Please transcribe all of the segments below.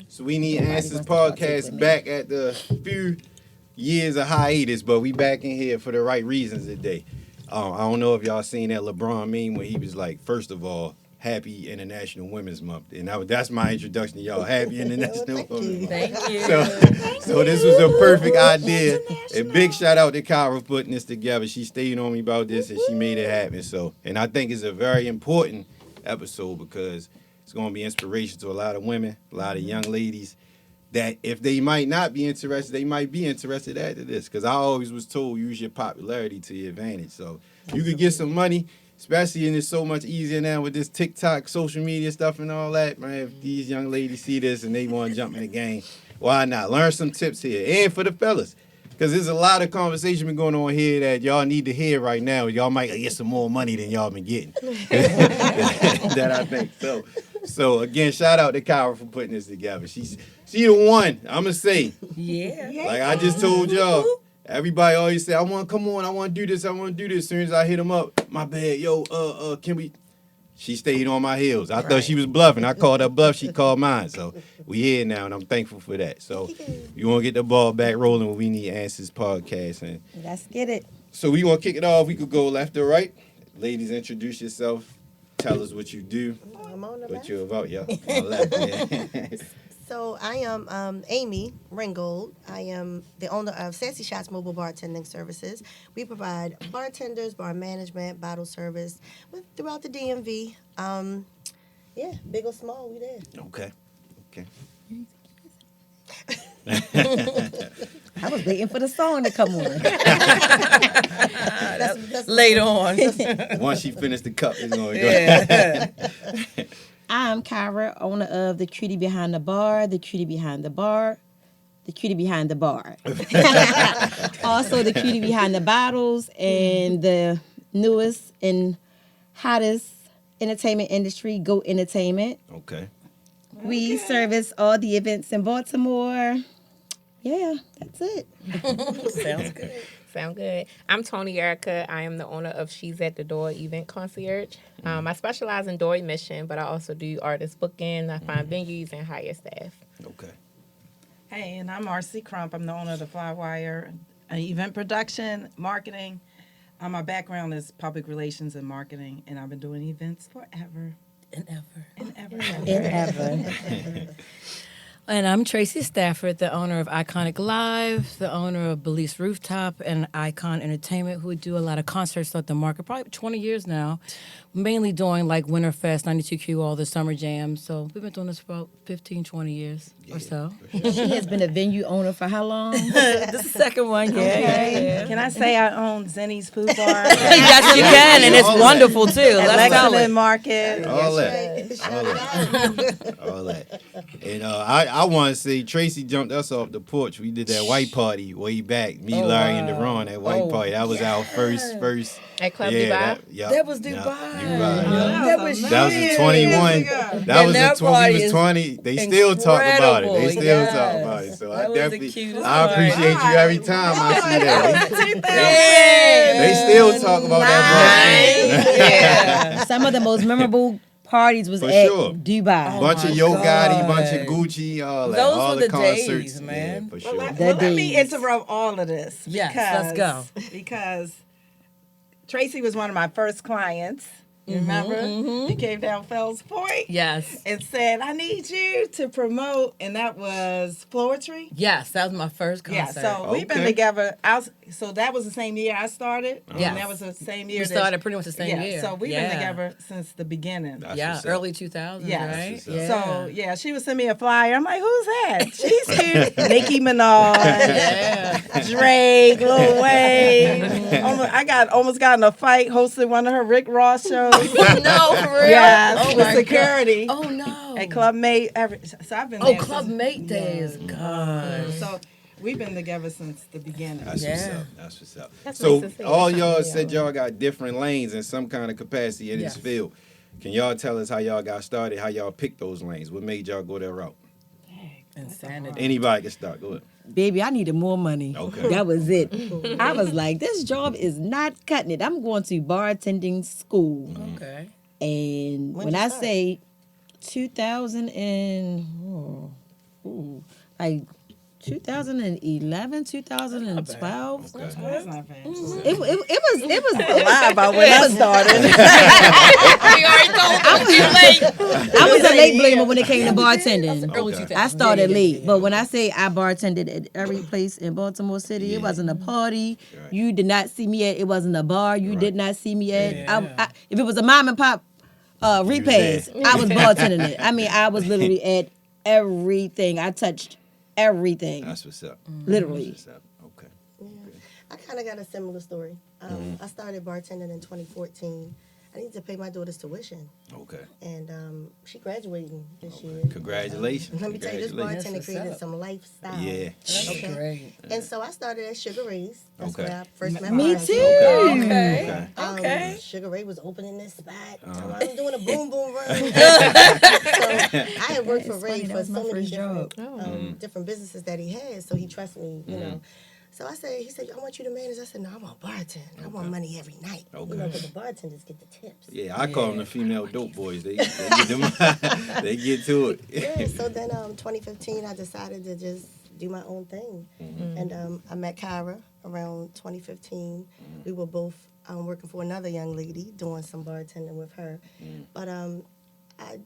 So we need answers podcast back at the few years of hiatus, but we back in here for the right reasons today. I don't know if y'all seen that LeBron meme when he was like, first of all, Happy International Women's Month, and that's my introduction to y'all. Happy International Women's Month. Thank you. So this was a perfect idea. A big shout out to Caira for putting this together. She stayed on me about this and she made it happen. So, and I think it's a very important episode because it's going to be inspiration to a lot of women, a lot of young ladies that if they might not be interested, they might be interested after this. Because I always was told use your popularity to your advantage. So you could get some money, especially and it's so much easier now with this TikTok, social media stuff and all that. Man, if these young ladies see this and they want to jump in the game, why not? Learn some tips here. And for the fellas. Because there's a lot of conversation been going on here that y'all need to hear right now. Y'all might get some more money than y'all been getting. That I think. So again, shout out to Caira for putting this together. She the one, I'm going to say. Yeah. Like I just told y'all, everybody always say, I want to do this. As soon as I hit them up, my bad, yo, can we? She stayed on my heels. I thought she was bluffing. I called her bluff. She called mine. So we here now, and I'm thankful for that. So you want to get the ball back rolling when we need answers podcast. And let's get it. so we want to kick it off. We could go left or right. Ladies, introduce yourself. Tell us what you do. I'm on the What left. you're about, yo. On left, yeah. So I am Aimee Ringgold. I am the owner of Sassy Shots Mobile Bartending Services. We provide bartenders, bar management, bottle service throughout the DMV. Yeah, big or small, we there. Okay. I was waiting for the song to come on. That's Later on. Once she finished the cup, it's going to go. I'm Caira, owner of the Cutie Behind the Bar, the Cutie Behind the Bar, the Cutie Behind the Bar. Also, the Cutie Behind the Bottles, and the newest and hottest entertainment industry, Go Entertainment. Okay. We service all the events in Baltimore. Yeah, that's it. Sounds good. Sound good. I'm Toni Erica. I am the owner of She's at the Door Event Concierge. I specialize in door admission, but I also do artist booking. I find venues and hire staff. Okay. Hey, and I'm Marcy Crump. I'm the owner of the Flywire event production, marketing. My background is public relations and marketing, and I've been doing events forever. And ever. And I'm Traceye Stafford, the owner of Iconic Live, the owner of Belize Rooftop and Icon Entertainment, who do a lot of concerts throughout the market, probably 20 years now, mainly doing like Winterfest, 92Q, all the summer jams. So we've been doing this for about 15, 20 years or so. She has been a venue owner for how long? This is the second one, yeah. Can I say I own Zenny's Food Bar? Yes, you can, and it's wonderful, too. At Let's tell Lexington it. Market. All that. And I want to say Tracey jumped us off the porch. We did that white party way back. Me, Larry, and Deron, that white party. That was our first. At Club Dubai? That was Dubai. That was in 21. That was in 20. We was 20. They still talk about it. They still talk about it. So I definitely, I appreciate you every time I see that. They still talk about that. Some of the most memorable parties was For at sure. Dubai. Bunch of Yo Gotti, bunch of Gucci, all that. Those all were the the concerts, days, man. Yeah, for sure. Well, The let me days. interrupt all of this. Yes, let's go. Because Tracey was one of my first clients. You remember? You came down Fells Point. Yes. And said, I need you to promote. And that was Poetry. Yes, that was my first concert. Yeah, so we've been Okay. together. So that was the same year I started. Yes. And that was the same year We that started pretty much the same year. So we've been together since the beginning. That's Yeah, what's up. early 2000s, Yes. right? That's what's Yeah. So, yeah, she would send me a flyer. I'm like, who's that? She's cute. Nicki Minaj, Yeah. Drake, Lil Wayne. Almost got in a fight hosting one of her Rick Ross shows. No, for real? Yes, Oh, with my security. God. Oh, no. At Club Mate. So I've been Oh, there Club since- Mate days. God. So we've been together since the beginning. That's what's Yeah. up. That's what's up. That's So nice to see. all y'all said y'all got different lanes in some kind of capacity in Yes. this field. Can y'all tell us how y'all got started, how y'all picked those lanes? What made y'all go that route? Insanity. Anybody can start. Go ahead. Baby, I needed more money. Okay. That was it. I was like, this job is not cutting it. I'm going to bartending school. Okay. And when you I start? say 2000 and like 2011, 2012. Okay. That's not fast. It was Lie about when I started. We already told you. I was a late bloomer when it came to bartending. Early Okay. 2000s. I started late, but when I say I bartended at every place in Baltimore City, it wasn't a party. Right. You did not see me at. It wasn't a bar. You Right. did not see me at. Yeah. If it was a mom and pop repast, there. I was bartending it. I mean, I was literally at everything. I touched everything, That's what's up. literally. That's what's up. Okay. I kind of got a similar story. I started bartending in 2014. I need to pay my daughter's tuition, Okay. and she graduating this year. Congratulations. Let me tell you, this Congratulations. bartender That's what's created up. some lifestyle. Yeah. Okay. Great. And so I started at Sugar Ray's. That's Okay. where I first met Me Marcy. too. Okay. Okay. Sugar Ray was opening this spot. I'm doing a boom boom run. So I had worked for Ray funny, that for was my so many first different, Mm. different businesses that he had. So he trusted me, you know. So I said, he said, I want you to manage. I said, no, I want bartend. I want money every night. Okay. You know, because the bartenders get the tips. Yeah, I call them the female dope boys. They get them. They get to it. Yeah, so then 2015, I decided to just do my own thing. And I met Caira around 2015. We were both working for another young lady, doing some bartending with her. But I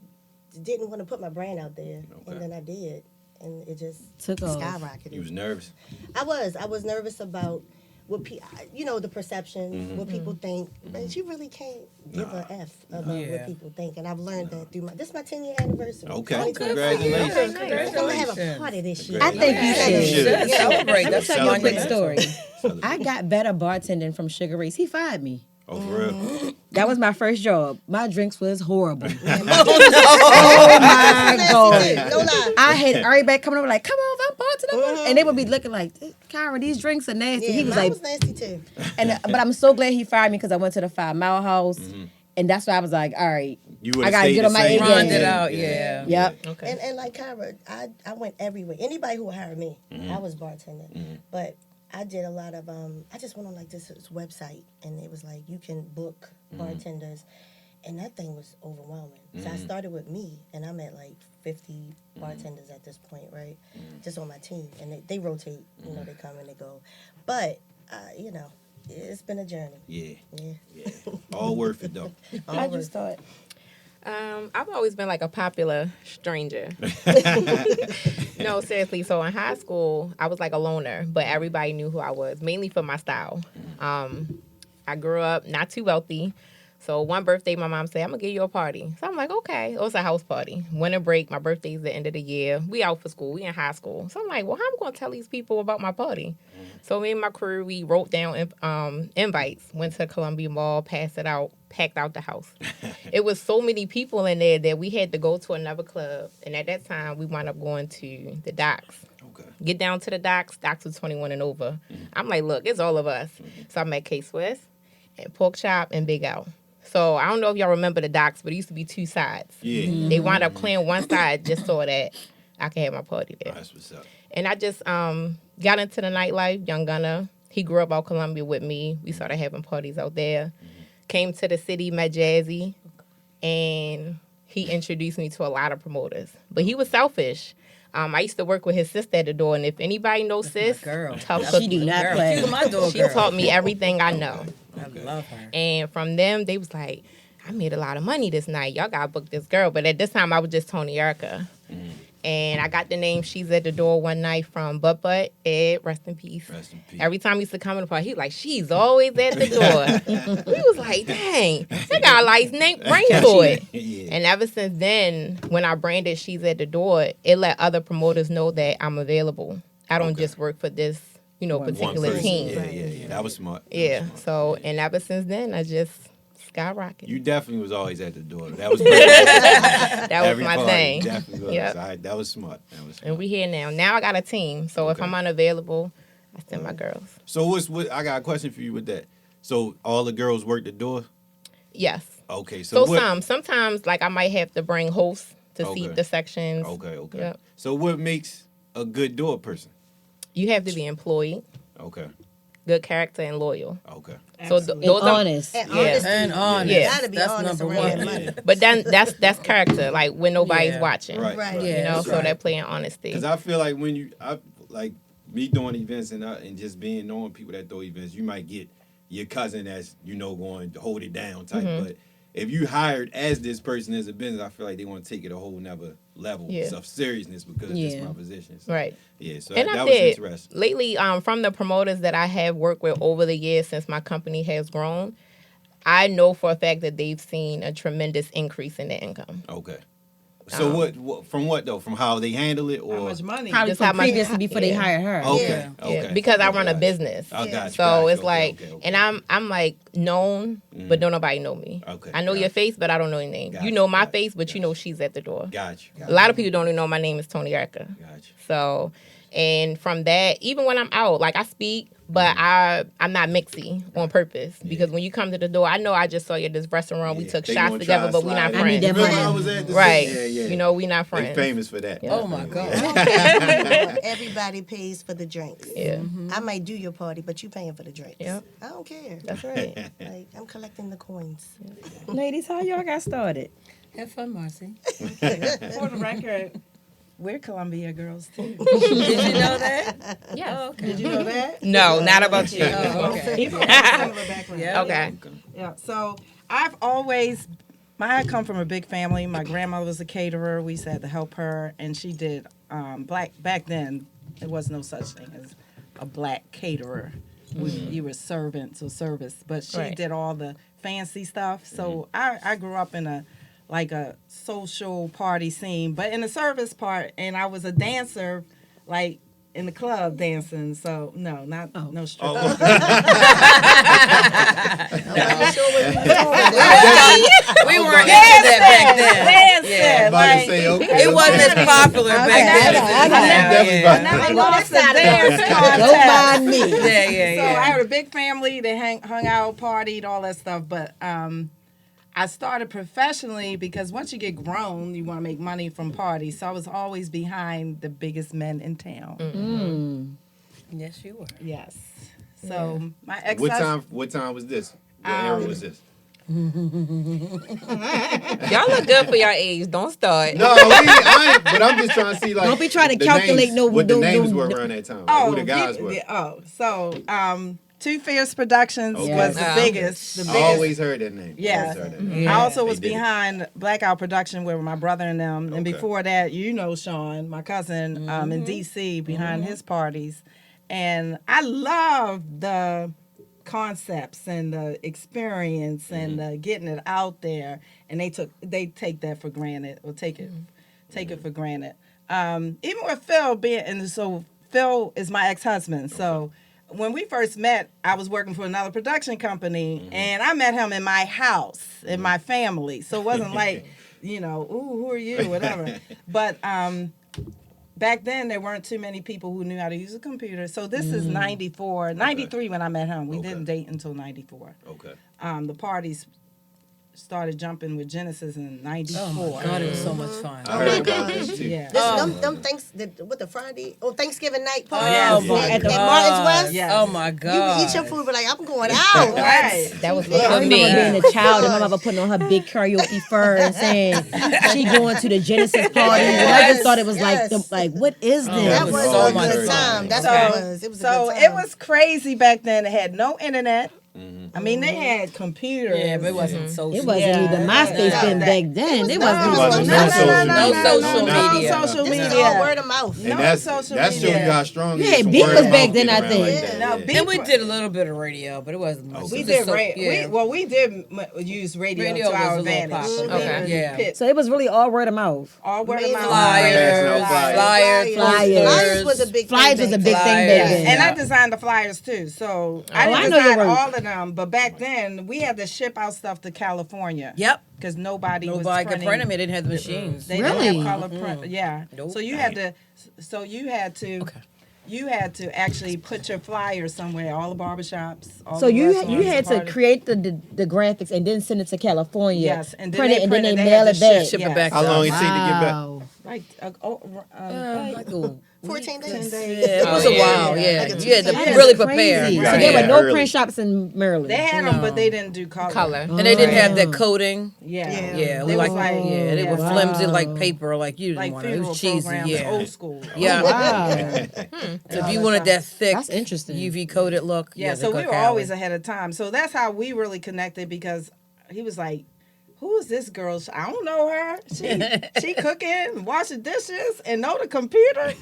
didn't want to put my brand out there. Okay. And then I did. And it just Took off. skyrocketed. You was nervous. I was nervous about what the perception, what people think, but you really can't give a F about what people think. And I've learned that through this is my 10-year anniversary. Okay. 2023. Congratulations. I'm gonna have a party this year. I think you should. should. Celebrate. Let me That's tell you a quick Monday. story. I got better bartending from Sugar Ray's. He fired me. Oh, for real? That was my first job. My drinks was horrible. Oh my God. No lie. I had everybody coming over like, come over, I'm bartending. And they would be looking like, Kyra, these drinks are nasty. Yeah, He was mine like, was nasty too. but I'm so glad he fired me because I went to the 5 Mile House. And that's why I was like, all right, You I would've gotta stayed get the on my same. A Round game. it out, yeah. Yep. Okay. And like Caira, I went everywhere. Anybody who would hire me, I was bartending. But I did a lot of I just went on like this website and it was like you can book bartenders, and that thing was overwhelming. So I started with me, and I'm at like 50 bartenders at this point, right? Just on my team, and they rotate. You know, they come and they go. But you know, it's been a journey. Yeah. Yeah. All worth it though. I just thought, I've always been like a popular stranger. No, seriously. So in high school, I was like a loner, but everybody knew who I was, mainly for my style. I grew up not too wealthy. So one birthday, my mom said, I'm going to give you a party. So I'm like, okay. It was a house party. Winter break. My birthday's the end of the year. We out for school. We in high school. So I'm like, well, how am I going to tell these people about my party? So me and my crew, we wrote down invites, went to Columbia Mall, passed it out, packed out the house. It was so many people in there that we had to go to another club. And at that time, we wound up going to the docks. Okay. Get down to the docks. Docks was 21 and over. I'm like, look, it's all of us. So I met K-Swiss and Pork Chop and Big Al. So I don't know if y'all remember the docks, but it used to be 2 sides. Yeah. They wound up clearing one side just so that I could have my party there. That's what's up. And I just got into the nightlife. Young Gunner, he grew up out Columbia with me. We started having parties out there. Came to the city, met Jazzy, and he introduced me to a lot of promoters. But he was selfish. I used to work with his sister at the door, and if anybody knows sis, girl. tough she cookie. do not Girl, play. she's my door She girl. taught me everything I know. I love her. And from them, they was like, I made a lot of money this night. Y'all got to book this girl. But at this time, I was just Toni Erica. And I got the name She's at the Door one night from Butt Ed, rest in peace. Rest in peace. Every time he used to come in the party, he was like, she's always at the door. We was like, dang, they got a nice name, ring to it. Yeah. And ever since then, when I branded She's at the Door, it let other promoters know that I'm available. I don't Okay. just work for this, One particular person. team. Yeah. That was smart. That Yeah. was smart. So, and ever since then, I just skyrocketed. You definitely was always at the door. That was that That was my thing. Definitely was. Yep. That was smart. That was smart. And we here now. Now I got a team. So if Okay. I'm unavailable, I send my girls. So what? I got a question for you with that. So all the girls work the door. Yes. Okay. So what, sometimes like I might have to bring hosts to Okay. seat the sections. Okay. Yep. So what makes a good door person? You have to be employed. Okay. good character, and loyal. Okay. So Absolutely. those are honest. And Yeah. honesty. And honest. Yeah. You gotta be That's honest number around one. money. But then that's character, like when nobody's Yeah. watching. Right. Right. You know, That's so right. they're playing honesty. Because I feel like when like me doing events and just knowing people that throw events, you might get your cousin that's going to hold it down type. Mm-hmm. But if you hired as this person as a business, I feel like they want to take it a whole nother level Yeah. of seriousness because it's Yeah. my position. So, Right. Yeah. So And that I was did interesting. lately. From the promoters that I have worked with over the years since my company has grown, I know for a fact that they've seen a tremendous increase in their income. Okay. So what? From what though? From how they handle it, or How much money? Probably Just how from much- previously before they yeah. hired her. Okay. Yeah, Okay. because I run a Gotcha. business. I got you. So Gotcha. it's Okay, like, okay. and I'm like known, but don't nobody know me. Okay, I know your gotcha. face, but I don't know your name. Gotcha, You know my gotcha, face, but you gotcha. know she's at the door. Got you. A lot of people don't even know my name is Toni Erica. Gotcha. So, and from that, even when I'm out, like I speak, but I'm not mixy on purpose because when you come to the door, I know I just saw you at this restaurant. We Yeah. took They shots gonna together, try but to we not slide in. I need friends. that Remember money. I was at the Right. Yeah, yeah. You know, we not They friends. famous for that. Oh my God. Everybody pays for the drinks. Yeah. I might do your party, but you paying for the drinks. Yep. I don't care. That's right. Like I'm collecting the coins. Ladies, how y'all got started? Have fun, Marcy. For the record, we're Columbia girls too. Did you know that? Yeah. Did you know that? No, not about you. Oh, okay. Similar background. Yeah. Okay. Yeah. So I come from a big family. My grandmother was a caterer. We used to have to help her, and she did back then. There was no such thing as a black caterer. You were servants or service, but she Right. did all the fancy stuff. So I grew up in a social party scene, but in the service part, and I was a dancer, like in the club dancing. So no strip. Oh. I'm sure what you told me. We weren't into that back then. Dancing, I'm about to say, okay. It wasn't as popular back then. I got it. Definitely about to- I lost a dance Don't contest. mind me. Yeah, So I yeah. had a big family. They hung out, partied, all that stuff. But I started professionally because once you get grown, you want to make money from parties. So I was always behind the biggest men in town. Yes, you were. Yes. So my ex. What time was this? What era was this? Y'all look good for your age. Don't start. No, I ain't, but I'm just trying to see like. Don't be trying to the calculate names, what the no names were around that time. Like, who the guys were. So Two Fierce Productions Okay. was the Oh. biggest. The I biggest. always heard that name. Yeah. Always heard that name. I also They was did it. behind Blackout Production where my brother and them. And Okay. before that, Sean, my cousin, in D.C. behind his parties. And I loved the concepts and the experience and the getting it out there. And they take that for granted or take it for granted. Even with Phil Phil is my ex-husband. So when we first met, I was working for another production company, and I met him in my house, in my family. So it wasn't like, ooh, who are you, whatever. But back then, there weren't too many people who knew how to use a computer. So this is 93 when I met him. We Okay. didn't date until 94. Okay. The parties started jumping with Genesis in 94. Oh my God, it was so much fun. I heard about this too. Yeah. Them Thanksgiving night parties Oh, my at God. Martin's West. Yes. Oh my You God. would eat your food, but like I'm going out. Right. That was I good for remember me. being a child and my mother putting on her big karaoke fur and saying she going to the Genesis party. And I just thought it was Yes. like what is this? That was was so a much good fun. time. That's So- what it was. It was a So good time. it was crazy back then. It had no internet. I mean, they had computers. Yeah, but it wasn't social. It wasn't Yeah. even MySpace Yeah. then back then. It no- wasn't. It wasn't No no social media. No social no, media. No social This is media. all word of mouth. And No that's social that shows media. you how strong. You it is had from beepers word of back mouth then, getting I around think. like Yeah. that, No, yeah. beep- And we did a little bit of radio, but it wasn't much. We It was did just so- radio. We did use radio Radio to our was a little advantage. popular. Okay. Yeah. Pit- So it was really all word of mouth. all word of Maybe mouth. Flyers, Flyers. Flyers was a big Flyers thing. was a back big then. thing Flyers. back then. And I designed the flyers too. So I I didn't know you design wrote. all of them, but back then we had to ship out stuff to California. Yep. Because nobody was Nobody could printing. print them. It didn't have the machines. They Really? didn't have color print. Yeah. Nope. So you had to. So you had to. Okay. You had to actually put your flyers somewhere. All the barbershops. All So the you restaurants, had to parties. create the graphics and then send it to California. Yes, and then print they it and then they printed- they mail had it to back. Ship Yes. it back. How to long us. it take to get back? Wow. like like 14 days. 10 days. Yeah, it was a while. Yeah, Like a you had to Tuesday. really That's prepare. crazy. You So gotta there get were no early. print shops in Maryland. They had them, but they didn't do Color. And they didn't have that Oh. coting. Yeah, Yeah, They we was like they were wow. flimsy like paper, like you didn't like want it. It funeral was cheesy. programs, Yeah, old school. yeah. Wow. So if you wanted that thick, That's interesting. UV coated look, Yeah, they so got we were Cali. always ahead of time. So that's how we really connected because he was like, who is this girl? I don't know her. She cooking, washing dishes, and know the computer.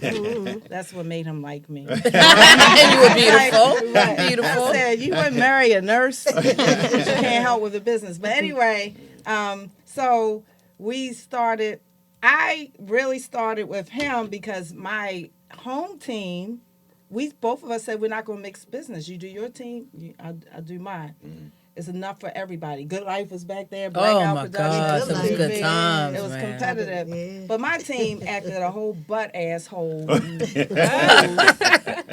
That's what made him like me. and you were beautiful, Right. beautiful. I said, you wouldn't marry a nurse. You can't help with the business. But anyway, so we started, I really started with him because my home team, both of us said we're not going to mix business. You do your team, I'll do mine. It's enough for everybody. Good Life was back there. Blackout my Production. gosh, it was TV. good times, It was man. competitive. Yeah. But my team acted a whole butt asshole.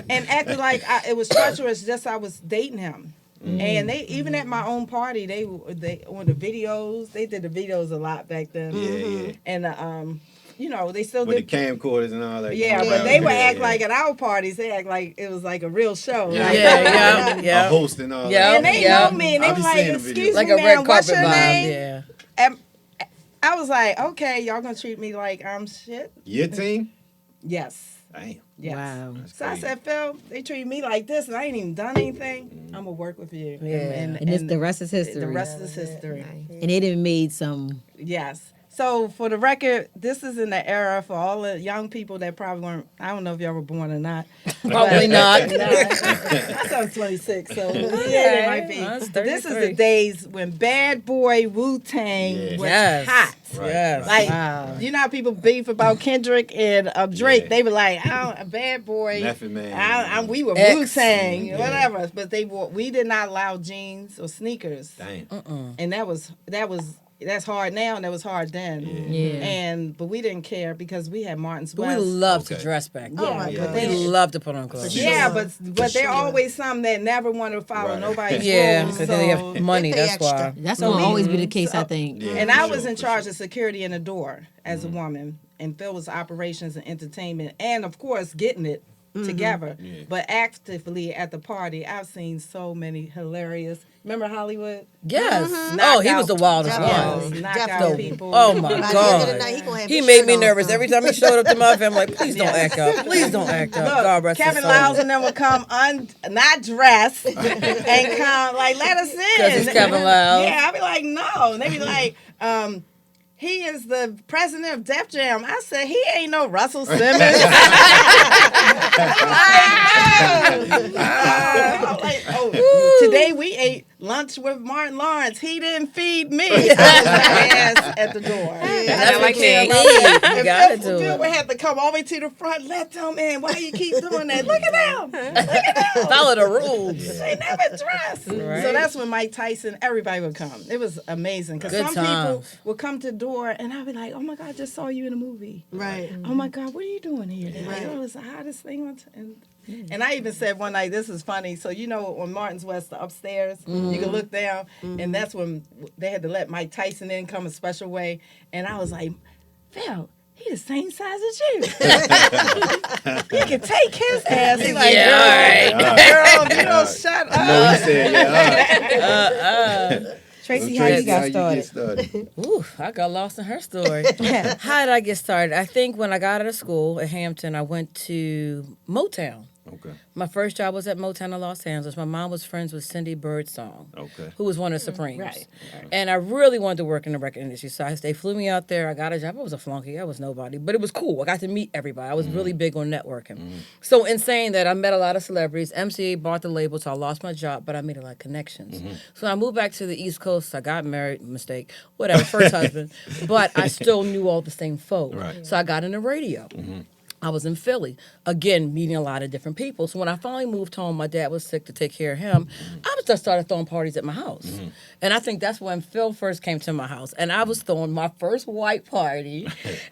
And acted like it was treacherous just I was dating him. And they even at my own party, they on the videos, they did the videos a lot back then. Yeah. And you know, they still With the did. camcorders and all that. Yeah, going but around. they would Yeah, act yeah. like at our parties, they act like it was like a real show. Yeah. Like, Yeah. A host and all Yeah. that. And they Yeah. know me, and they I were be like, seeing the "Excuse videos. me, Like a ma'am, red what's carpet your vibe. name?" Yeah. And I was like, "Okay, y'all gonna treat me like I'm shit?" Your team? Yes. Damn. Yes. Wow. That's So I crazy. said, Phil, they treat me like this, and I ain't even done anything. I'm gonna work with you. Yeah. And it's the rest is history. The rest is history. And they done made some. Yes. So for the record, this is in the era for all the young people that probably weren't. I don't know if y'all were born or not. Probably not. My son's 26, so yeah, it might be. That's But this is 33. the days when Bad Boy Wu-Tang Yeah. was Yes. hot. Right, Yes. right. Like, Wow. you know how people beef about Kendrick and Drake? Yeah. They were like, a Bad Boy. Method Man. We were X. Wu-Tang, Yeah. whatever. But we did not allow jeans or sneakers. Damn. And that's hard now, and that was hard then. Yeah. But we didn't care because we had Martin's But we West. loved to Okay. dress back then. Oh my Yeah, God. but We loved to put on clothes. sure. Yeah, For but there sure. are always some that never want to follow Right. nobody's Yeah, rules. because they So, have money. They pay That's why. extra. That's gonna always be the case, I think. Yeah, and for I sure, was in for charge sure. of security in the door as a woman, and Phil was operations and entertainment, and of course getting it together. Yeah. But actively at the party, I've seen so many hilarious. Remember Hollywood? Yes. Mm-hmm. Oh, he was the wildest Definitely. one. Knock out Definitely. people. Oh my By the end of the God. night, he gonna have He his made shirt me off, nervous though. every time he showed up to my family. Like, please don't act up. Please don't act up. Look, God rest his Kevin soul. Lyles and them would come not dressed and come like, let us in. 'Cause it's Kevin Lyles. Yeah, I'd be like, no. And they be like, he is the president of Def Jam. I said, he ain't no Russell Simmons. I'm like, oh, today we ate lunch with Martin Lawrence. He didn't feed me. I was my ass at the door. That's like what can't me. eat. You gotta Phil do would it. have to come all the way to the front. Let them in. Why you keep doing that? Look at them. Follow the rules. They never dress. Right. So that's when Mike Tyson, everybody would come. It was amazing. Because Good some people times. would come to the door and I'd be like, oh my God, I just saw you in a movie. Right. Oh my God, what are you doing here? They're like, oh, it's the hottest thing on and I even said one night, this is funny. So you know on Martin's West, the upstairs, you can look down, and that's when they had to let Mike Tyson in, come a special way. And I was like, Phil, he the same size as you. You can take his ass. He's like, Yeah, girl, all right. girl, you don't shut up. No, he said, yeah. Tracy, how you got started? started? Ooh, I got lost in her story. How did I get started? I think when I got out of school at Hampton, I went to Motown. Okay. My first job was at Motown in Los Angeles. My mom was friends with Cindy Birdsong, Okay. who was one of the Supremes. Right. And I really wanted to work in the record industry. So they flew me out there. I got a job. I was a flunky. I was nobody. But it was cool. I got to meet everybody. I was really big on networking. So in saying that, I met a lot of celebrities. MCA bought the label, so I lost my job, but I made a lot of connections. So I moved back to the East Coast. I got married. Mistake. Whatever. First husband. But I still knew all the same folk. Right. So I got into radio. I was in Philly, again, meeting a lot of different people. So when I finally moved home, my dad was sick to take care of him. I just started throwing parties at my house. And I think that's when Phil first came to my house. And I was throwing my first white party,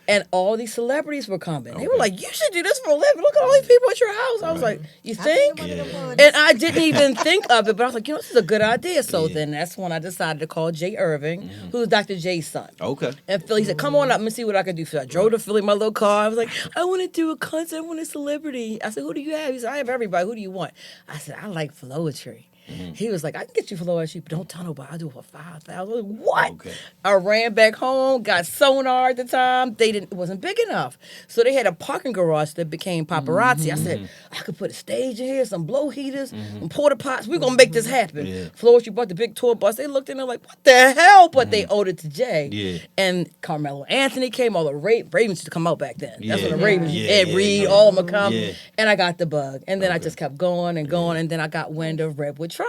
and all these celebrities were coming. They were like, you should do this for a living. Look at all these people at your house. I was like, you think? And I didn't even think of it, but I was like, you know, this is a good idea. So then that's when I decided to call Jay Irving, who was Dr. J's son. Okay. And Philly said, come on up and see what I can do for you. I drove to Philly in my little car. I was like, I want to do a concert. I want a celebrity. I said, who do you have? He said, I have everybody. Who do you want? I said, I like Flowetry. He was like, I can get you Flowetry, but don't tell nobody. I'll do it for $5,000. What? Okay. I ran back home, got sonar at the time. It wasn't big enough. So they had a parking garage that became paparazzi. I said, I could put a stage in here, some blow heaters, some porta pots. We're going to make this happen. Yeah. Flowetry bought the big tour bus. They looked in there like, what the hell? But they owed it to Jay. Yeah. And Carmelo Anthony came, all the Ravens used to come out back then. That's when the Yeah. Ravens, Yeah, Ed yeah, Reed, yeah. all of them would come. Yeah. And I got the bug. And then I just kept going and going. And then I got wind of Redwood Trust.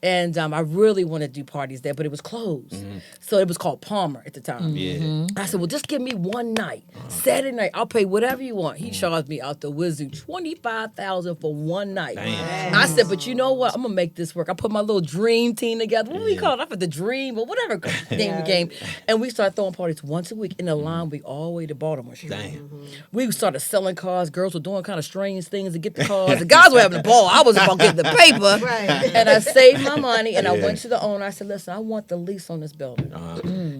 And I really wanted to do parties there, but it was closed. So it was called Palmer at the time. Yeah. I said, well, just give me one night. Saturday night, I'll pay whatever you want. He charged me out the wazoo, $25,000 for one night. Damn. I said, but you know what? I'm going to make this work. I put my little dream team together. What do we call it? I put the dream or whatever name became. And we started throwing parties once a week in the line. We all the way to Baltimore Street. Damn. We started selling cars. Girls were doing kind of strange things to get the cars. The guys were having the ball. I was about getting the paper. Right. And I saved my money, and I Yeah. went to the owner. I said, listen, I want the lease on this building.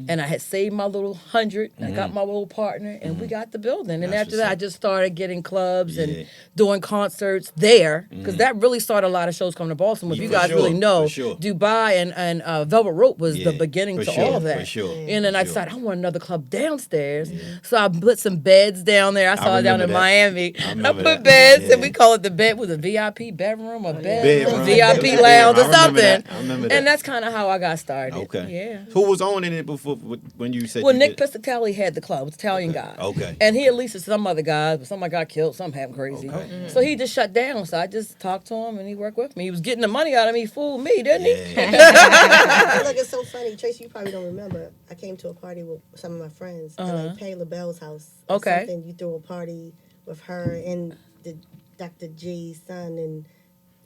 And I had saved my little 100. I got my little partner, and we got the building. And That's after what's that, I up. just started getting clubs Yeah. and doing concerts there, because that really started a lot of shows coming to Baltimore. If Yeah, you for guys sure, really know, for sure. Dubai and Velvet Rope was the Yeah, beginning for to sure, all of that. for sure, And then for I sure. decided, I want another club downstairs. So I put some beds down there. I saw it down remember in that. Miami. I I remember put that. beds, Yeah. and we call it the bed with a VIP bedroom or Bedroom. VIP lounge I or remember something. that. I remember that. And that's kind of how I got started. Okay. Yeah. Who was owning it before when you said Well, you Nick did? Piscatelli had the club. It was an Italian guy. Okay. And he at least some other guys, but somebody got killed, some happened crazy. Okay. So he just shut down. So I just talked to him and he worked with me. He was getting the money out of me, fooled me, didn't he? Look, it's so funny. Tracy, you probably don't remember. I came to a party with some of my friends at like Patty LaBelle's house. or Okay. Something. You threw a party with her and the Dr. J's son and.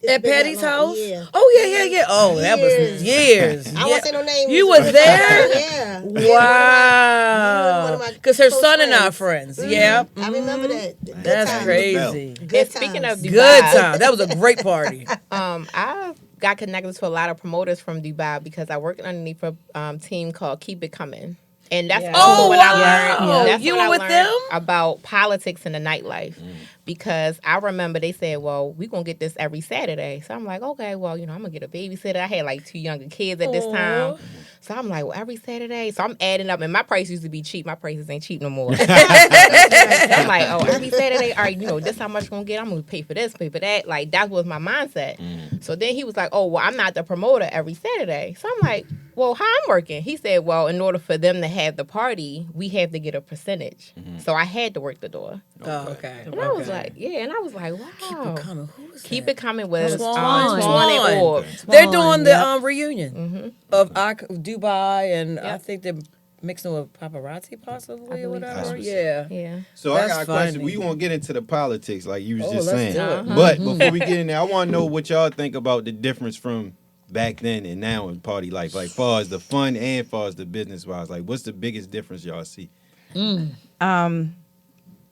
it's At been that Patty's long. house? Yeah. Oh, yeah. Oh, that was years. I won't say no names. You was there? Yeah. One Wow. of my Because her close son and I are friends. friends. Yeah. I remember that. Good That's times. crazy. Good And speaking times. of Dubai, Good time. That was a great party. I got connected to a lot of promoters from Dubai because I worked underneath a team called Keep It Coming. And that's Yeah. also Oh, when I wow. learned. That's You when were I with learned them? about politics in the nightlife. Because I remember they said, well, we're going to get this every Saturday. So I'm like, okay, well, I'm going to get a babysitter. I had like 2 younger kids at this time. So I'm like, well, every Saturday. So I'm adding up. And my price used to be cheap. My prices ain't cheap no more. So I'm like, oh, every Saturday, all right, this how much I'm going to get. I'm going to pay for this, pay for that. Like, that was my mindset. So then he was like, oh, well, I'm not the promoter every Saturday. So I'm like, well, how I'm working? He said, well, in order for them to have the party, we have to get a percentage. So I had to work the door. Oh, okay. And I was like, yeah. And I was like, wow. Keep it coming. Who was Keep that? It Coming with Swan. Swan and Orb. They're doing the reunion of Dubai, and I Yep. think they're mixing with paparazzi possibly or believe whatever. so. Yeah. Yeah. So I That's got a question. funny. We won't get into the politics like you was Oh, just let's saying. do it. But before we get in there, I want to know what y'all think about the difference from back then and now in party life. Like far as the fun and far as the business wise. Like what's the biggest difference y'all see?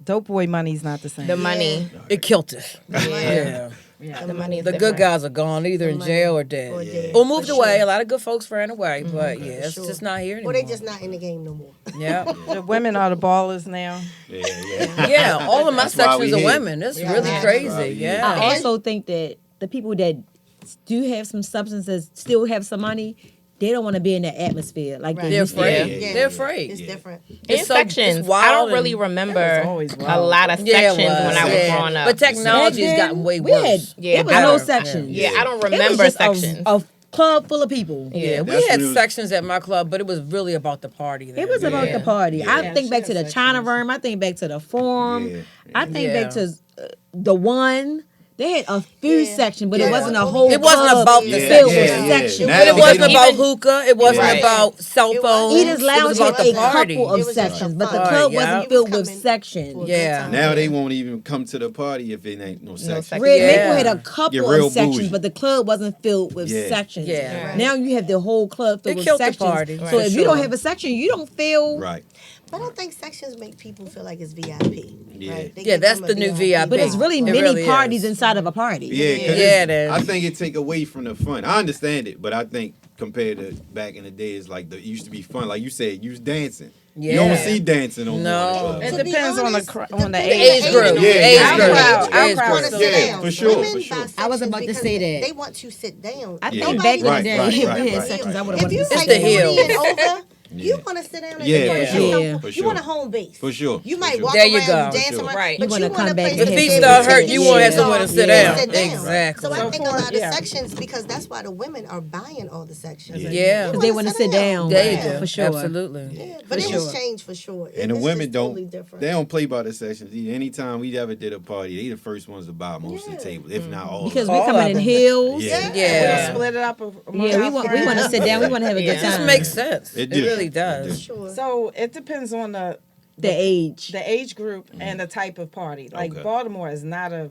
Dope boy money's not the same. The money. It killed it. Yeah. The money is The good different. guys are gone, either in jail or dead. Or dead. Or moved For away. sure. A lot of good folks ran away, but yeah, it's sure. just not here anymore. Or they just not in the game no more. Yeah. The women are the ballers now. Yeah. Yeah, all of my That's why sections we are here. women. It's Yeah. really That's crazy. why we here. Yeah. I also think that the people that do have some substances still have some money. They don't want to be in that atmosphere. Like Right. they They're used to. afraid. Yeah. They're afraid. It's different. In so- sections. it's wild I don't really and- remember That was always a wild. lot of Yeah, it sections when I was yeah. growing up. But technology has Back gotten then, way we worse. had- Yeah, it was no better. section. Yeah, I don't It was remember just sections. a club full of people. Yeah, we That's had when it was- sections at my club, but it was really about the party. There. It was about Yeah. the party. I Yeah, think back she to had the China sections. Room. I think back to the Forum. Yeah. I think Yeah. back to the One. They had a food Yeah. section, but Yeah. it wasn't a whole. It wasn't club about the Yeah, filled yeah, with yeah. sections. Now But it they wasn't don't- about hookah. It wasn't Right. about cell It phones. wasn't. Eaters It Lounge was had about the a party. couple of It was just sections, for but the fun. club Right, yeah. wasn't You filled was with coming sections. for a good Yeah. time. Now they won't even come to the party if it ain't no section. section. Red Yeah. Maple had a Get couple real of sections, bougie. but the club wasn't filled with Yeah. sections. Yeah. Right. Now you have the whole club filled It with killed the sections. party, So for if you don't sure. have a section, you don't feel. Right. But I think sections make people feel like it's VIP. Yeah. Right? They Yeah, give that's them a the new VIP. But it's really It many really parties is. inside of a party. Yeah, 'cause Yeah, it is. I think it take away from the fun. I understand it, but I think compared to back in the days, like it used to be fun. Like you said, you was dancing. You don't Yeah. see dancing no No. more. It To be depends on the honest, on the depending age on group. the Yeah, yeah, Age yeah. group. Yeah. Age want to group. sit Yeah, down. for sure, Women for sure. buy I was sections about to because say that. They want to sit down. I Yeah. think Nobody back in the Right, day, right, if right, we had right, sections, I right. would If have you wanted to like the 40 hill. 40 and over, you Yeah. want to sit down and Yeah, enjoy for yourself. sure, Yeah. for You sure. want a home base. For sure. You for might sure. walk There you around go. and For dance sure. around, Right. but You wanna want come a back place and to The have feet sit start down. hurting. You want to have somewhere to sit Yeah. down. Sit down. Exactly. So I think a important, lot of yeah. sections, because that's why the women are buying all the sections. Yeah. You Because they want to sit down. There you Yeah. go. For sure. Absolutely. Yeah, but it has changed for sure. And the It's women just totally don't. different. They don't play by the sections either. Anytime we ever did a party, they the first ones to buy most of the Yeah. tables, if not all. Because of we All coming of in them. heels. Yeah. Yeah. We Split split it up. Yeah, we want to sit down. We want to have a Yeah. good It just time. makes sense. It It, do. really It does. do. Sure. So it depends on The age. the age group and the type of party. Like Okay. Baltimore is not a.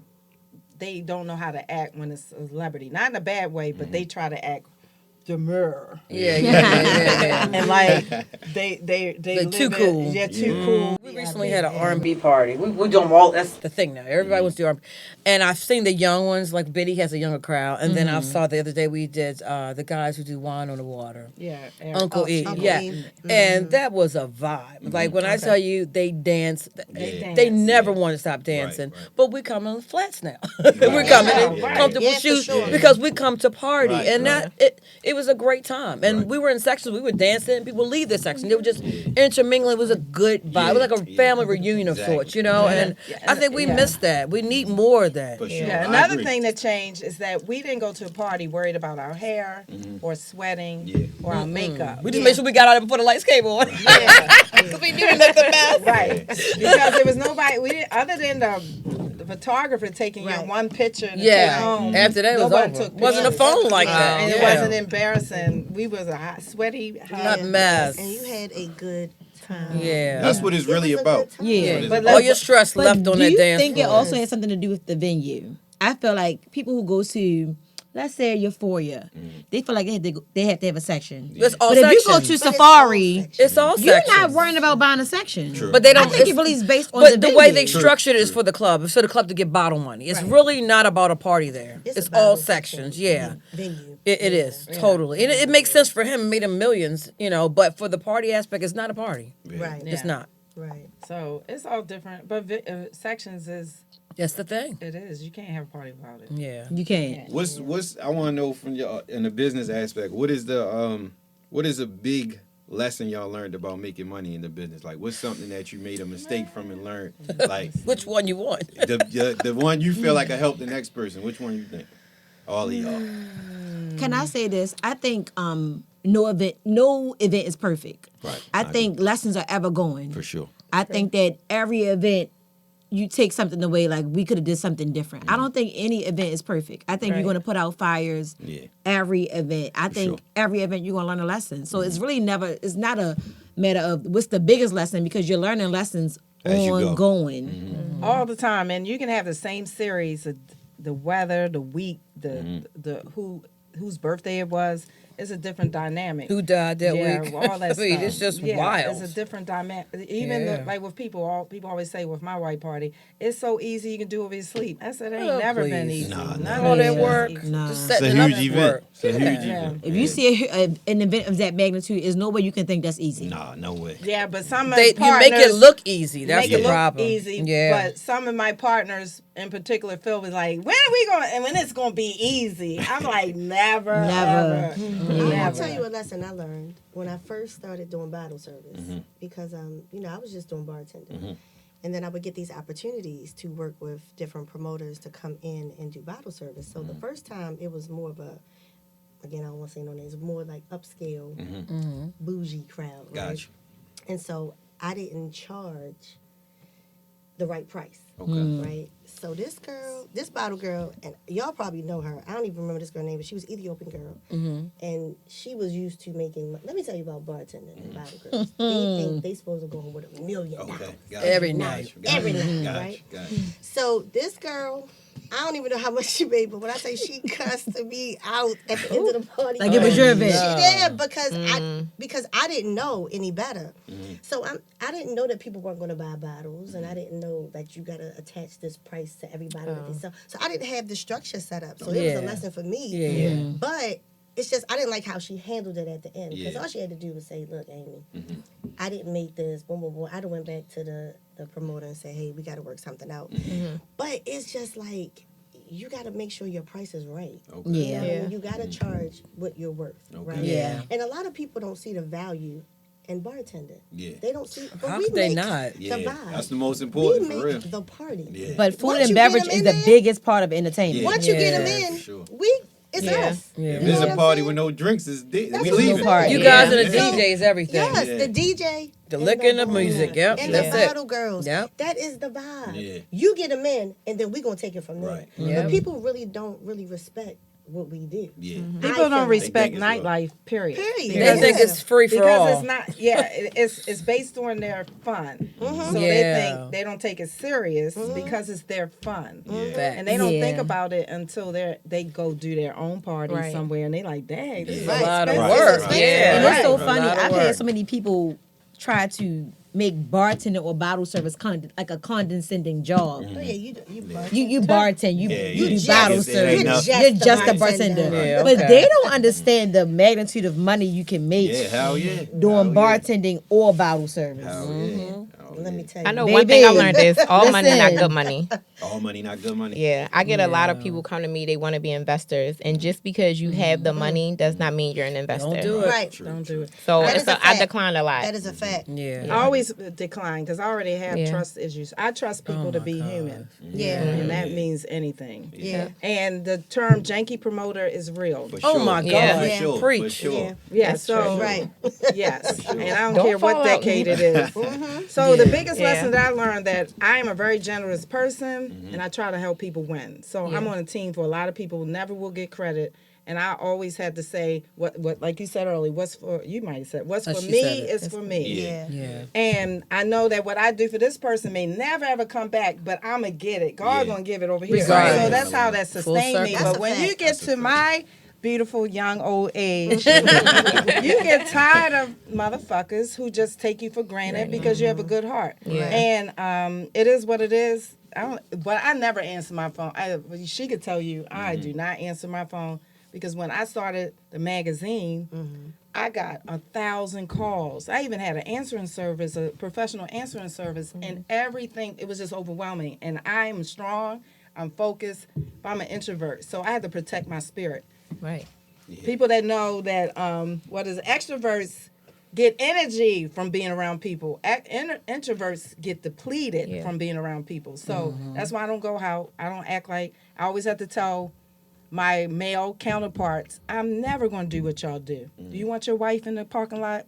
They don't know how to act when it's a celebrity. Not in a bad way, but they try to act demure. Yeah. And like they live too it- cool. Yeah, too cool. We recently had an R&B party. We doing all. That's the thing now. Everybody wants to do R&B, and I've seen the young ones. Like Biddy has a younger crowd, and then I saw the other day we did the guys who do Wine on the Water. Yeah, Uncle E, Uncle yeah, E. and that was a vibe. Like when I tell you, they dance. Yeah. They never Yeah. want to stop dancing. right. But we come in flats now. We're coming in Yeah, right. comfortable Yeah, for shoes sure. because we come to party, Right, and right. that it was a great time. And Right. we were in sections. We were dancing. And people leave their section. They were just intermingling. It was a good vibe. It was like a Yeah, family yeah. reunion of Exactly. sorts, you know. And I think we missed that. We need more of that. For sure. Yeah, I another agree. thing that changed is that we didn't go to a party worried about our hair or sweating Yeah. or our makeup. We just made sure we got out there before the lights came on. Yeah. Because we knew we looked a mess. Right. Because there was nobody, we didn't, other than the photographer taking your Right. one picture to take Yeah. home. After that, it was nobody over. took Wasn't a pictures. phone like that. And it Yeah. wasn't embarrassing. We was a hot, sweaty, hot Not mess. And you had a good time. Yeah. That's what it's It really was a about. good time. Yeah. That's what it's But about. All your stress But left on do that you dance think floor. it also has something to do with the venue? I feel like people who go to, let's say, Euphoria, they feel like they have to have a section. It's all But if you go sections. to But Safari, It's all you're sections. not worrying about buying a section. True. But they don't. I think it it's- really is based on But the the way they venue. structured it is for the club. It's for the club to get bottle money. It's really not about a party there. It's about all a sections. section. Yeah. Venue. It is totally, and it makes sense for him. It made him millions, you know. But for the party aspect, it's not a party. Right. It's not. Right. So it's all different. But sections is, That's the thing. it is. You can't have a party without it. Yeah. You can't. What's I want to know from your in the business aspect. What is a big lesson y'all learned about making money in the business? Like, what's something that you made a mistake from and learned? Like Which one you want? the one you feel like will help the next person. Which one you think? All of y'all. Can I say this? I think no event is perfect. Right. I I think lessons are ever going. For sure. I think that every event you take something away, like we could have did something different. Mm-hmm. I don't think any event is perfect. I think you're going to put out fires Yeah. every event. I think sure. every event you're going to learn a lesson. So it's really it's not a matter of what's the biggest lesson, because you're learning lessons As you go. ongoing. Mm-hmm. All the time. And you can have the same series, the weather, the week, the whose birthday it was. It's a different dynamic. Who died that Yeah, week? all that I mean, stuff. it's just Yeah, wild. It's a different dynamic. Even Yeah. like with people, people always say with my white party, it's so easy you can do it with your sleep. I said, it ain't Oh, never been please. easy. Nah, None nah. of All it that is work. easy. Nah. Just It's a setting up huge work. event. It's a huge event. If you see an event of that magnitude, there's no way you can think that's easy. Nah, no way. Yeah, but some of You partners make it look easy. That's make the it look problem. easy. Yeah. But some of my partners in particular feel was like, when are we going? And when it's going to be easy? I'm like, never, Never. ever. I'll tell you a lesson I learned when I first started doing bottle service, because I was just doing bartending. And then I would get these opportunities to work with different promoters to come in and do bottle service. So the first time it was more of a, again, I don't want to say no names, more like upscale, bougie crowd. Right? Gotcha. And so I didn't charge the right price. Okay. Right? So this bottle girl, and y'all probably know her. I don't even remember this girl's name, but she was Ethiopian girl. And she was used to making, let me tell you about bartending and bottle girls. They think they supposed to go home with $1 million. Okay. Every night. Every night, right? Got you. So this girl, I don't even know how much she made, but when I say she cussed me out at the end of the party. Like it was your event. She did because I didn't know any better. So I didn't know that people weren't going to buy bottles, and I didn't know that you got to attach this price to every bottle that they sell. So I didn't have the structure set up. So it was a lesson for me. Yeah. But it's just I didn't like how she handled it at the end because all she had to do was say, "Look, Aimee, I didn't make this. Boom, boom, boom." I went back to the promoter and said, "Hey, we got to work something out." But it's just like you got to make sure your price is right. Okay. Yeah. You know what I mean? You got to charge what you're worth, right? Yeah. And a lot of people don't see the value in bartending. Yeah. They don't see. But How we could they make not? the Yeah. vibe. That's the most We important, make for real. the party. Yeah. But food Once and you get beverage them is in the there- biggest part of entertainment. Yeah. Once you get them Yeah, in, for sure. it's Yeah. us. Yeah. If You there's know a what party I'm with no drinks, we That's leaving. party. You Yeah. guys are the So- DJs, everything. Yes, Yeah. the DJ. The and liquor and the bar, music, yep, And that's the it. bottle girls. Yep. That is the vibe. Yeah. You get them in, and then we're going to take it from there. Right. Yep. But people really don't respect what we do. Yeah. People don't respect They think it's nightlife, period. Period. They Yeah. think it's free for Because all. it's not, it's based on their fun. So they Yeah. think they don't take it serious because it's their fun. Yeah. And they don't Yeah. think about it until they go do their own party Right. somewhere and they like, dang, this is Yeah. a lot of expensive. work. expensive. Yeah. And it's so Right. funny. A lot of I've had work. so many people try to make bartending or bottle service like a condescending job. Oh, yeah, you You bartend, you Yeah, you you do bottle just- it service. ain't nothing. You're Just just a a bartender. bartender. Yeah, But okay. they don't understand the magnitude of money you can make Yeah, hell yeah. doing Hell yeah. bartending or bottle service. Hell yeah. Let me tell you. I know one thing I Baby. learned is all money not Listen. good money. All money, not good money. Yeah, I get a lot of people come to me. They want to be investors, and just because you have the money does not mean you're an investor. Don't do it. Right. Don't do it. So That is it's a I fact. declined a lot. That is a fact. Yeah. I always decline because I already have Yeah. trust issues. I trust people to my be God. human. Yeah. And that means anything. Yeah. And the term janky promoter is real. For Oh sure. my Yeah. God. For sure. For Preach. sure. Yeah, That's so true. Right. yes, sure. and I don't Don't care what fall out. decade it is. So the biggest Yeah. lesson that I learned that I am a very generous person, and I try to help people win. So I'm Yeah. on a team for a lot of people who never will get credit, and I always had to say what like you said earlier. What's for you might have said what's Oh, for she me said it. is for me. Yeah. Yeah. And I know that what I do for this person may never ever come back, but I'm gonna get it. God's Yeah. gonna give it over here. Right. So that's how that Full sustained me. circle. But That's a when you fact. get That's a to fact. my beautiful young old age, you get tired of motherfuckers who just take you for granted because you have a good heart. Yeah. And it is what it is. But I never answer my phone. She could tell you I do not answer my phone because when I started the magazine, I got 1,000 calls. I even had an answering service, a professional answering service, and everything. It was just overwhelming. And I'm strong. I'm focused. But I'm an introvert, so I had to protect my spirit. Right. People that know that extroverts get energy from being around people. Introverts get depleted Yeah. from being around people. So that's why I don't go out. I don't act like I always have to tell my male counterparts, I'm never going to do what y'all do. Do you want your wife in the parking lot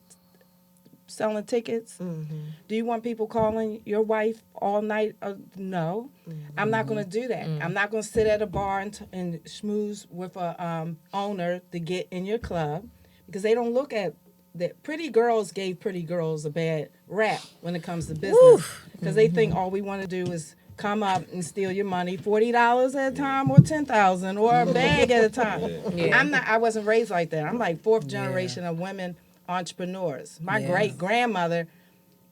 selling tickets? Do you want people calling your wife all night? No. I'm not going to do that. I'm not going to sit at a bar and schmooze with a owner to get in your club because they don't look at that. Pretty girls gave pretty girls a bad rap when it comes to business because they think all we want to do is come up and steal your money, $40 at a time or $10,000 or a bag at a time. Yeah. I wasn't raised like that. I'm like fourth generation of women entrepreneurs. My great grandmother,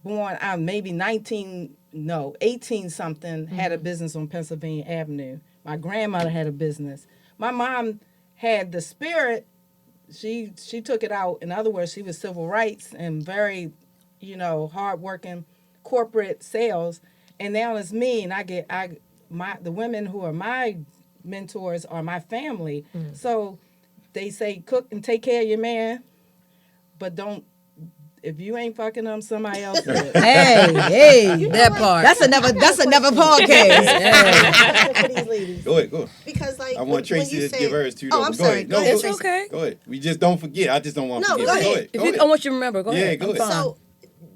born maybe 18 something, had a business on Pennsylvania Avenue. My grandmother had a business. My mom had the spirit. She took it out. In other words, she was civil rights and very, hardworking corporate sales. And now it's me, and the women who are my mentors are my family. So they say cook and take care of your man, but don't. If you ain't fucking them, somebody else will. Hey, That part. that's another podcast. For these ladies. Go ahead. Because like I want Tracey to give hers too. Oh, though, I'm but sorry. Go ahead. No, It's go, okay. Go ahead. We just don't forget. I just don't want to No, forget. go But ahead. If you, I want you to remember. Go Yeah, ahead. go I'm ahead. fine. So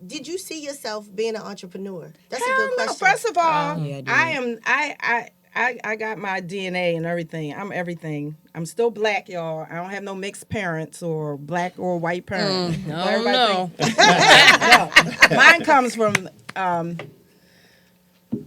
did you see yourself being an entrepreneur? That's Hell a good no. question. First of all, Yeah, I got my DNA and everything. I'm everything. I'm still black, y'all. I don't have no mixed parents or black or white parents. No. No. Mine comes from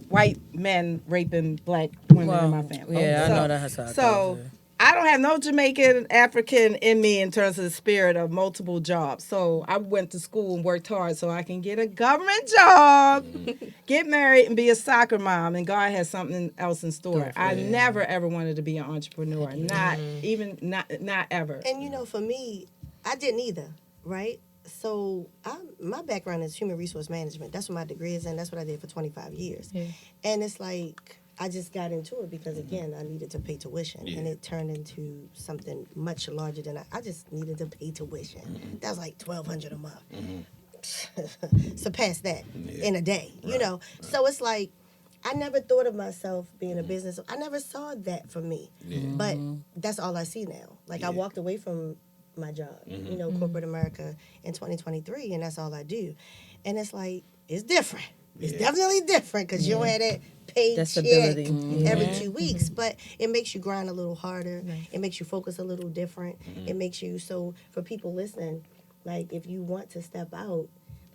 white men raping black women in my family. Yeah, I know that's how it So goes, yeah. I don't have no Jamaican, African in me in terms of the spirit of multiple jobs. So I went to school and worked hard so I can get a government job, get married, and be a soccer mom. And God has something else in store. I never ever wanted to be an entrepreneur. Not ever. And you know, for me, I didn't either, right? So my background is human resource management. That's what my degree is in. That's what I did for 25 years. Yeah. And it's like, I just got into it because, again, I needed to pay tuition. Yeah. And it turned into something much larger than I just needed to pay tuition. Mm-hmm. That was like $1,200 a month. Mm-hmm. Surpass that in a day, you know. So it's like, I never thought of myself being a business. I never saw that for me. Yeah. But that's all I see now. Like, I walked away from my job, you know, corporate America in 2023, and that's all I do. And it's like, it's different. It's definitely different because you don't have that paycheck every 2 weeks, but it makes you grind a little harder. Nice. It makes you focus a little different. It makes you, so for people listening, like, if you want to step out,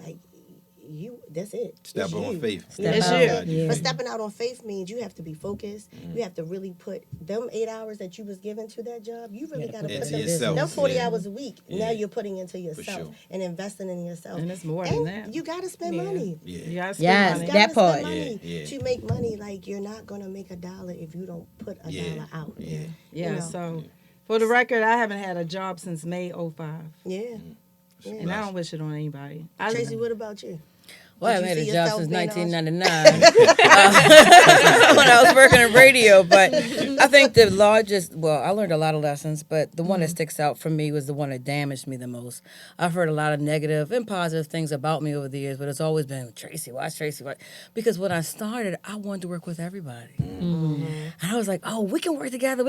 like, that's it. Step on faith. It's you. Yeah. But stepping out on faith means you have to be focused. You have to really put them 8 hours that you was given to that job. You really got to put them 40 hours a week. Yeah. Now you're putting into yourself and investing in yourself. And it's more than that. You got to spend money. Yeah. You got to spend money. That part. To make money, like, you're not going to make $1 if you don't put $1 out. Yeah. You know? So for the record, I haven't had a job since May 05. Yeah. And I don't wish it on anybody. Tracey, what about you? Well, I had a job since 1999 when I was working in radio. But I think the largest, well, I learned a lot of lessons, but the one that sticks out for me was the one that damaged me the most. I've heard a lot of negative and positive things about me over the years, but it's always been, Tracey, why Tracey? Why? Because when I started, I wanted to work with everybody. And I was like, oh, we can work together.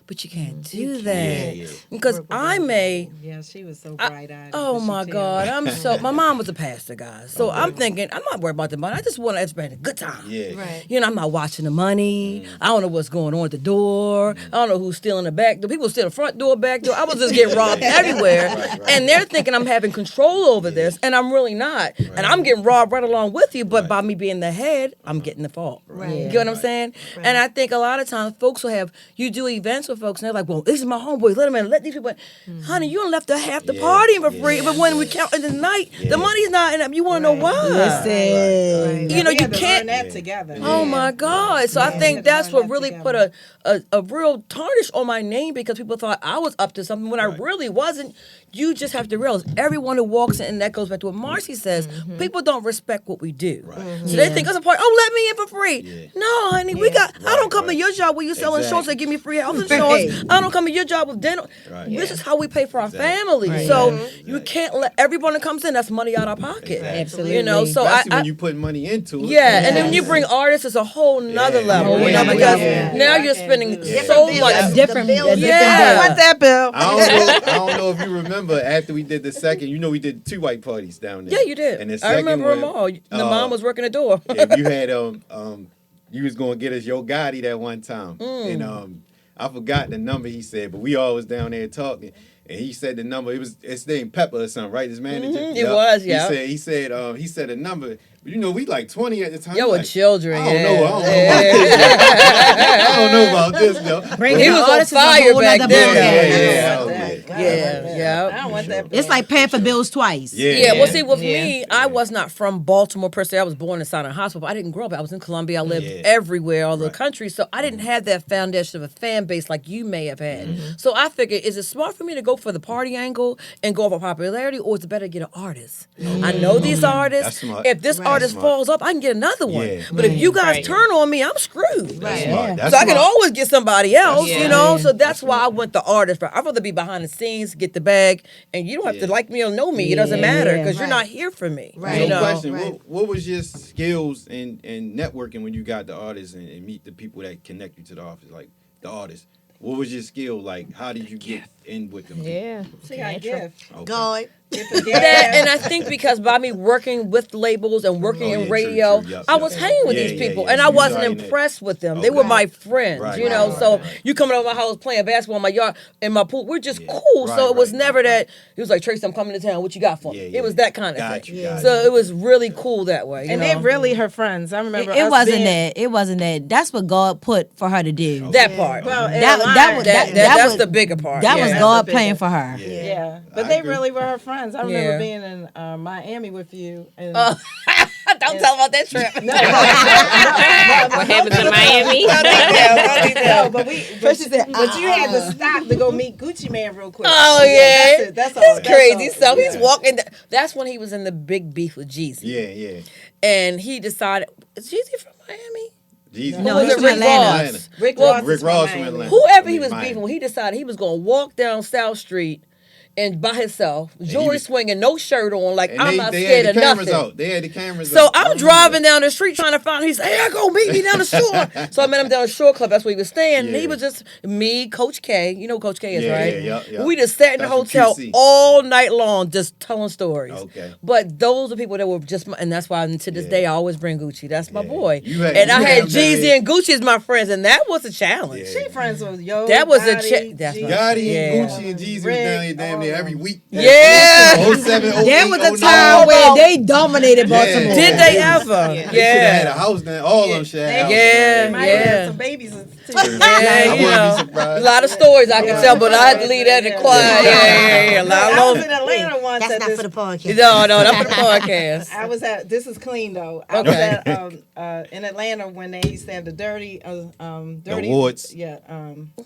But you can't do that. Because Aimee. Yeah, she was so bright-eyed. Oh, my God. My mom was a pastor, guys. So I'm thinking, I'm not worried about the money. I just want everybody to have a good time. Yeah. Right. You know, I'm not watching the money. I don't know what's going on at the door. I don't know who's stealing the back door. People steal the front door, back door. I was just getting robbed everywhere. Right. And they're thinking I'm having control over this, and I'm really not. Right. And I'm getting robbed right along with you, but by me being the head, I'm getting the fault. Right. You get what I'm saying? Right. And I think a lot of times folks will have, you do events with folks, and they're like, well, this is my homeboys. Let them in. Let these people in. Honey, you done left half the party for free. But when we count in the night, the money's not enough. You want to know why? Listen. You know, you can't. That together. Oh my God! So I think that's what really put a real tarnish on my name because people thought I was up to something when I really wasn't. You just have to realize everyone who walks in, and that goes back to what Marcy says. People don't respect what we do, so they think us a part. Oh, let me in for free. Yeah. No, honey, we got. I don't come to your job where you selling insurance that give me free health insurance. I don't come to your job with dental. This is how we pay for our family. So you can't let everyone that comes in. That's money out of our pocket. Absolutely. You know. So especially when you put money into it. Yeah, and then when you bring artists, it's a whole nother level. You know, because now you're spending so much. Different. I want that bill. I don't know if you remember after we did the second. You know, we did 2 white parties down there. Yeah, you did. And the I remember them all. The mom was working the door. And you had you was gonna get us Yo Gotti that one time, and I forgot the number he said, but we all was down there talking. And he said the number. It's named Pepper or something, right? His manager. It was, yeah. He said a number. You know, we like 20 at the time. Yo, with children. I don't know. I don't know about this though. He was on fire back then. Yeah. I don't want that bill. It's like paying for bills twice. Yeah. Well, see, with me, I was not from Baltimore per se. I was born in Sinai Hospital, but I didn't grow up. I was in Columbia. I lived everywhere, all over the country. So I didn't have that foundation of a fan base like you may have had. So I figured, is it smart for me to go for the party angle and go for popularity, or is it better to get an artist? I know these artists. If this artist falls up, I can get another one. But if you guys turn on me, I'm screwed. So I can always get somebody else, you know? So that's why I went the artist. I'd rather be behind the scenes, get the bag, and you don't have to like me or know me. It doesn't matter because you're not here for me. You know? Question, what was your skills in networking when you got the artists and meet the people that connect you to the office, like the artists? What was your skill like? How did you get in with them? She got a gift. Okay. God. That, and I think because by me working with labels and working in radio, true. Yep, I was hanging with Yeah, these yeah, people, yeah. and I You wasn't already know. impressed with them. They were my friends, Right, you know. right, So right. you coming over my house playing basketball in my yard, in my pool, we're just cool. Right, So it was right, never right, that. He was like, Trace, I'm coming to town. What you got for me? Yeah, yeah. It was that kind of Got thing. you, got So you. it was really cool that way. You And know? they're really her friends. I remember It us wasn't being, that. It wasn't that. That's what God put for her to do. that part. Well, That's the bigger part. That yeah. was That's God the playing bigger- for her. Yeah, but I they agree. really were her friends. I remember Yeah. being in Miami with you. And Don't tell about that trip. What happens in Miami? no, but you had to stop to go meet Gucci Man real quick. Oh yeah, that's it. That's all. It's That's crazy. all. So he's Yeah. walking. That's when he was in the big beef with Jeezy. Yeah. And he decided, is Jeezy from Miami? Jesus. No, Or he's was it from Rick Atlanta. Ross? Rick Well, Ross, Rick is from Ross from Miami. Atlanta. Whoever he I mean, was Miami. beefing with, he decided he was going to walk down South Street and by himself, jewelry swinging, no shirt on, like And I'm not they scared had of the cameras nothing. out. They had the cameras So out. I I'm remember driving that. down the street trying to find him. He said, hey, I go meet me down the shore. So I met him down the shore club. That's where he was staying. And he Yeah. was just me, Coach K. You know who Coach K is, Yeah, right? yeah. We just sat in the That's from hotel QC. all night long just telling stories. Okay. But those are people that were just, and that's why to this Yeah. day I always bring Gucci. That's my Yeah. boy. You had- and you I had had him Jeezy there. and Gucci as my friends, and that was a challenge. Yeah. She friends with Yo. That was a Gotti, that's Jeezy. what- Gotti Yeah. and Gucci and Jeezy was Rick, down here damn near all every them. week. Yeah. 07, 08, There was a 09. time where they dominated Baltimore. Yeah. Did they ever? They should have had a Yeah. house now. All of them should have had a house Yeah, down Might there. have yeah. had some babies too. Yeah, I you wouldn't be know, surprised. a lot of stories I can tell, but I had to leave that in Yeah. quiet. Yeah. A lot I was of in Atlanta once. That's at not this, for the podcast. no, not for the podcast. I was at. This is clean though. I was Okay. at in Atlanta when they used to have the dirty awards. Yeah,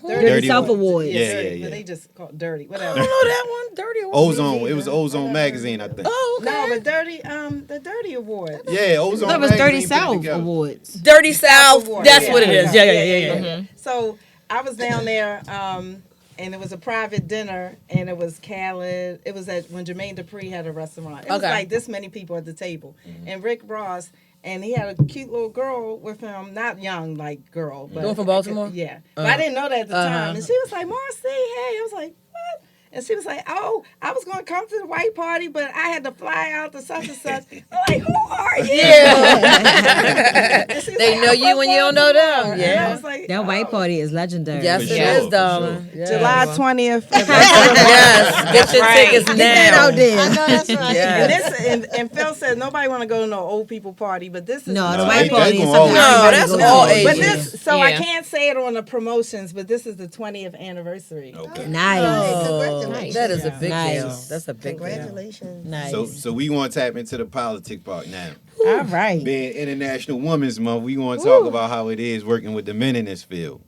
Dirty South Awards. Yeah, dirty, yeah. But they just call it dirty. I Whatever. don't know that one. Dirty Awards. Ozone. It was Ozone magazine, I think. Oh, okay. No, but dirty. The dirty award. Yeah, Ozone That was magazine. Dirty put it South together. Awards. Dirty South. Award. That's Yeah, what it is. Yeah. yeah. So I was down there, and it was a private dinner, and it was Khaled. It was when Jermaine Dupri had a restaurant. It was Okay. like this many people at the table, and Rick Ross, and he had a cute little girl with him, not young like girl, but Going from Baltimore? Yeah, but I didn't know that at the time, and she was like, "Marcy, hey," I was like, "What?" And she was like, "Oh, I was going to come to the white party, but I had to fly out to such and such." I'm like, "Who are you?" Yeah. And she was They like, know "I'm you from when you don't know them. Baltimore." And Yeah. I was like, That white party is legendary. Yes, For it sure, is, for darling. sure. Yeah. July 20th. Yes. Get your right. tickets Get that now. out there. I know that's right. Yes. And Phil said nobody want to go to no old people party, but this is No, the No, white they party is gonna something always- No, everybody that's goes all to. ages. But this, so I Yeah. can't say it on the promotions, but this is the 20th anniversary. Okay. Nice. Oh, Congratulations. that is a big Nice. deal. That's a big deal. Congratulations. Nice. So we want to tap into the politic part now. All right. Being International Women's Month, we want to talk about how it is working with the men in this field.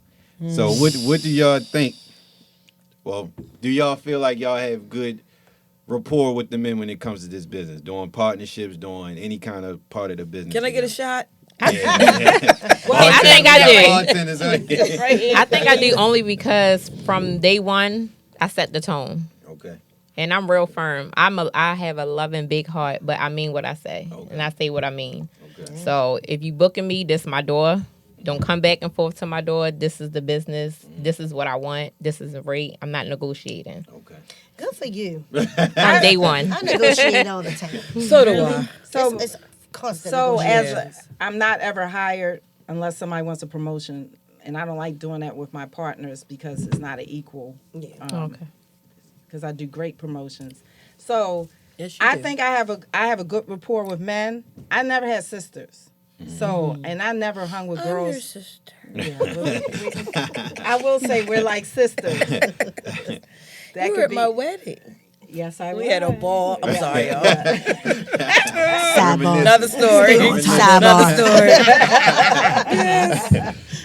So what do y'all think? Well, do y'all feel like y'all have good rapport with the men when it comes to this business, doing partnerships, doing any kind of part of the business? Can I get a shot? Yeah. I think I do. Bartenders, okay. I think I do only because from day one, I set the tone. Okay. And I'm real firm. I have a loving big heart, but I mean what I say. Okay. And I say what I mean. Okay. So if you booking me, this my door. Don't come back and forth to my door. This is the business. This is what I want. This is the rate. I'm not negotiating. Okay. Good for you. On day one. I negotiate all the time. So do I. So, It's constant. so negotiations. as I'm not ever hired unless somebody wants a promotion, and I don't like doing that with my partners because it's not an equal. Yeah. Okay. Because I do great promotions. So Yes, you I do. think I have a good rapport with men. I never had sisters. So, and I never hung with I'm your girls. sister. Yeah, I will say we're like sisters. That You were at my wedding. Yes, I We had a was. ball. I'm sorry, y'all. Sidebar. Another story. Sidebar. Another story.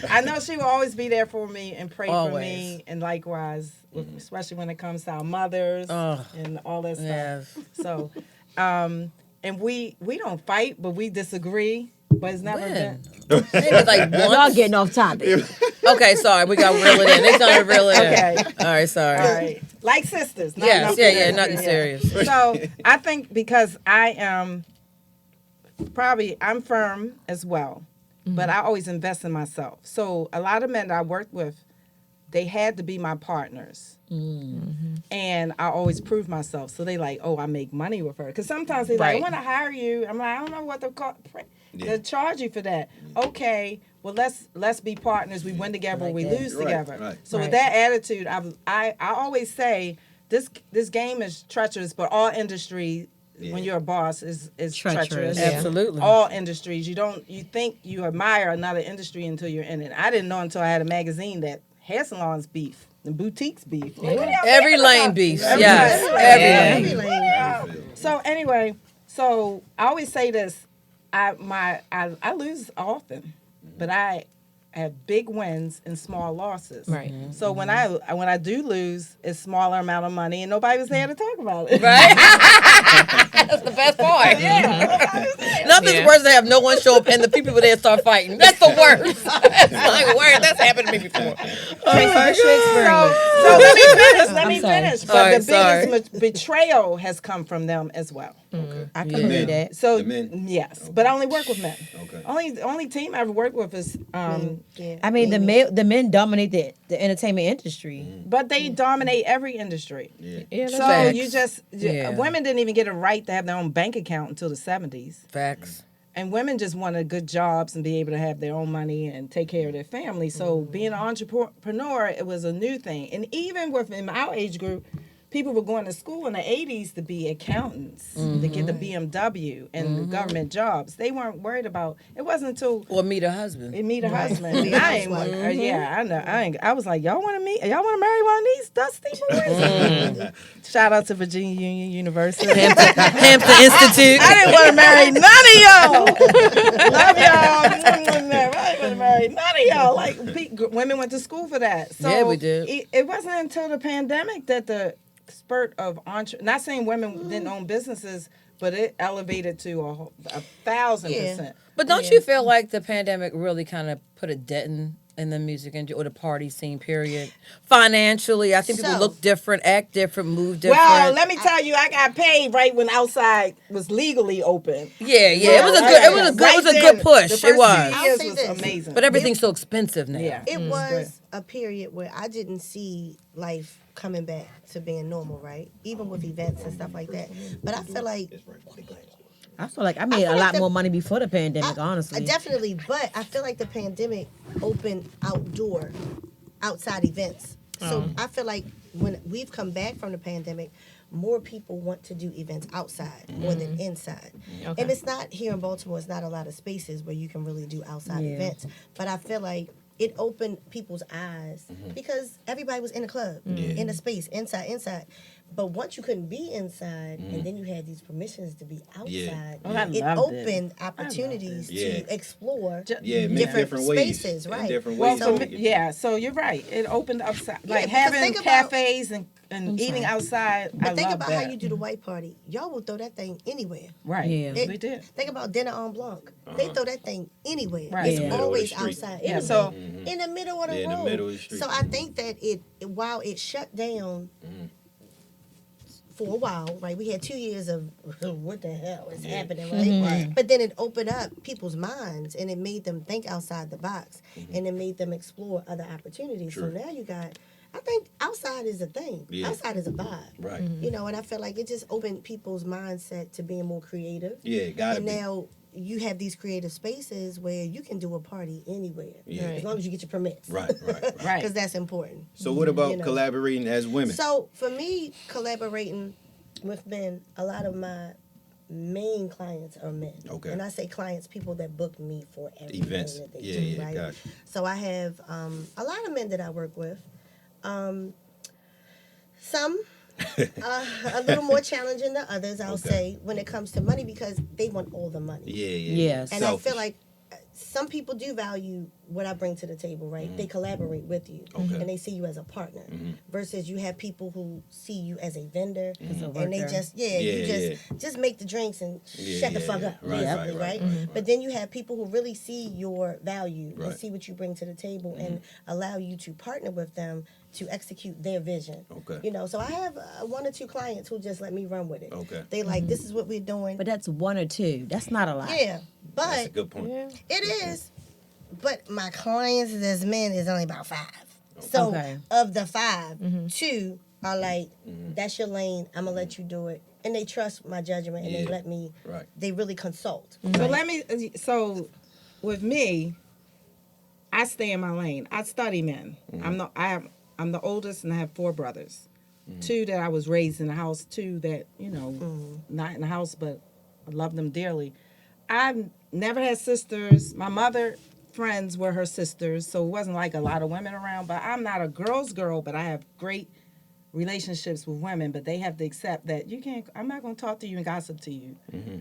I know she will always be there for me and pray for Always. me, and likewise, especially when it comes to our mothers Ugh. and all that stuff. Yes. So, and we don't fight, but we disagree. But it's never When? been. It was like Y'all once. getting off topic. Okay, sorry. We got reel it in. They done to reel it in. Okay. All right, sorry. All right, like sisters. Not Yes, nothing yeah, else. nothing serious. So I think because I am I'm firm as well, but I always invest in myself. So a lot of men that I work with, they had to be my partners. And I always prove myself. So they like, oh, I make money with her. Because sometimes they like, I Right. want to hire you. I'm like, I don't know what they'll charge you for that. Okay, well let's be partners. We win together, Like we that. lose Right, together. right. So with Right. that attitude, I always say this game is treacherous, but all industry. When you're a boss, is Treacherous. treacherous. Yeah. Absolutely. All industries. You think you admire another industry until you're in it. I didn't know until I had a magazine that hair salons beef and boutiques beef. Like, what are y'all Every thinking lane about? beef. Every Yes. lane. Every lane. Every lane. So anyway, so I always say this. I lose often, but I have big wins and small losses. Right. So when I do lose, it's smaller amount of money and nobody was there to talk about it. Right? That's the best part. Nothing's Yeah. worse than have no one show up and the people there start fighting. That's the worst. That's like worse. That's happened to me before. So let me finish. But Sorry, the biggest betrayal has come from them as well. Okay. I can Yeah. believe that. So The men? yes, but I only work with men. Okay. Only team I ever worked with is Yeah. I mean, the men dominate the entertainment industry. but they dominate every industry. Yeah. Yeah, that's So facts. you just Yeah. women didn't even get a right to have their own bank account until the 70s. Facts. And women just wanted good jobs and be able to have their own money and take care of their family. So being an entrepreneur, it was a new thing. And even within our age group, people were going to school in the 80s to be accountants, to get the BMW and the government jobs. They weren't worried about, it wasn't until Or meet a husband. they meet a husband. And I ain't want, yeah, I know. I was like, y'all want to meet? Y'all want to marry one of these dusty boys? Shout out to Virginia Union University. Hampton Institute. I didn't want to marry none of y'all. Love y'all. I didn't want to marry none of y'all. Like women went to school for that. So Yeah, we did. It wasn't until the pandemic that the spurt of not saying women didn't own businesses, but it elevated to a 1,000%. But don't you feel like the pandemic really kind of put a dent in the music industry or the party scene, period? Financially, I think people So- look different, act different, move different. Well, let me tell you, I got paid right when outside was legally open. yeah. It was a good. It was a good push. It was. I'll Years say was this. amazing. But everything's so expensive now. yeah, It was was a period where I didn't see life coming back to being normal, right? Even with events and stuff like that. But I feel like I feel like I made a lot more money before the pandemic, honestly. definitely, but I feel like the pandemic opened outside events. So I feel like when we've come back from the pandemic, more people want to do events outside more than inside. Okay. And it's not here in Baltimore, it's not a lot of spaces where you can really do outside Yeah. events. But I feel like it opened people's eyes because everybody was in a club, in a space, inside. But once you couldn't be inside, and then you had these permissions to be outside, Oh, I it loved it. opened opportunities Yeah. to explore Yeah, it make different ways. spaces, In right? different Well, ways. for to me, make it- yeah, so you're right. It opened up, like because having think about- cafes and eating outside. I But think love about that. how you do the white party. Y'all will throw that thing anywhere. Right. Yeah. We did. Think about dinner en blanc. They throw that thing anywhere. Right. It's Yeah. Middle of the always street. outside. Yeah, anyway. so- in the middle of the Yeah, in road. the middle of the street. So I think that while it shut down for a while, right? We had 2 years of what the hell is happening, right? But then it opened up people's minds and it made them think outside the box and it made them explore other opportunities. True. So now you got, I think outside is a thing. Yeah. Outside is a vibe. Right. You know, and I feel like it just opened people's mindset to being more creative. Yeah, it gotta And be. now you have these creative spaces where you can do a party anywhere. Yeah. As long as you get your permits. Right. Right. Because that's important. So what about You know. collaborating as women? So for me, collaborating with men, a lot of my main clients are men. Okay. And I say clients, people that book me for everything Events. that they Yeah, do, yeah, right? gotcha. So I have a lot of men that I work with. Some a little more challenging than others, I'll Okay. say, when it comes to money because they want all the money. Yeah. Yes. And Selfish. I feel like some people do value what I bring to the table, right? They collaborate with you Okay. and they see you as a partner versus you have people who see you as a vendor a and they worker. just, you Yeah, just make the drinks and Yeah, shut the yeah, fuck yeah. up, Right, basically, right, right? right. But then you have people who really see your value Right. and see what you bring to the table and allow you to partner with them to execute their vision. Okay. You know, so I have 1 or 2 clients who just let me run with it. Okay. They like, this is what we're doing. But that's 1 or 2. That's not a lot. Yeah, That's a but good point. it is. But my clients as men is only about 5. So Okay. of the 5, 2 are like, that's your lane. I'm gonna let you do it, and they trust my judgment, and they Yeah. let me. Right. They really consult. So with me, I stay in my lane. I study men. I'm the oldest, and I have 4 brothers. 2 that I was raised in the house. 2 that not in the house, but I love them dearly. I've never had sisters. My mother friends were her sisters, so it wasn't like a lot of women around. But I'm not a girl's girl, but I have great relationships with women. But they have to accept that you can't. I'm not going to talk to you and gossip to you,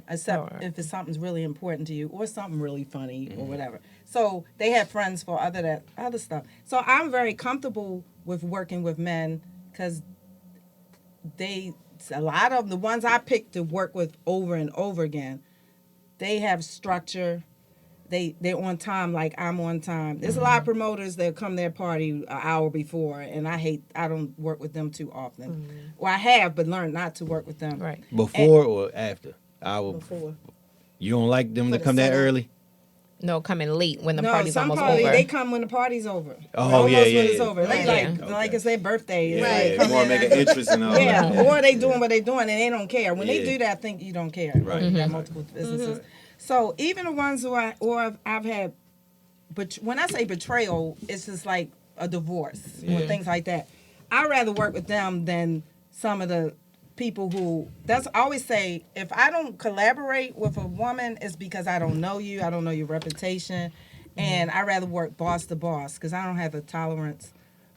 except if it's something's really important to you or something really funny or whatever. So they have friends for other stuff. So I'm very comfortable with working with men because a lot of the ones I picked to work with over and over again, they have structure. They're on time like I'm on time. There's a lot of promoters that come their party an hour before, and I don't work with them too often. Well, I have, but learned not to work with them. Right. Before or after? Before. You don't like them to the come that setup. early? No, coming late when the No, party's some almost party over. they come when the party's over. Oh, Almost yeah, when yeah, it's yeah. over. They Okay. like it's their birthday. Yeah, They yeah. come You want in to make and- an interest in all Yeah, that. or they doing what they doing and they don't care. When they Yeah. do that, I think you don't care. Right. You got multiple businesses. So even the ones who I've had, but when I say betrayal, it's just like a divorce or things like that. I'd rather work with them than some of the people who. I always say if I don't collaborate with a woman, it's because I don't know you. I don't know your reputation, and I'd rather work boss to boss because I don't have the tolerance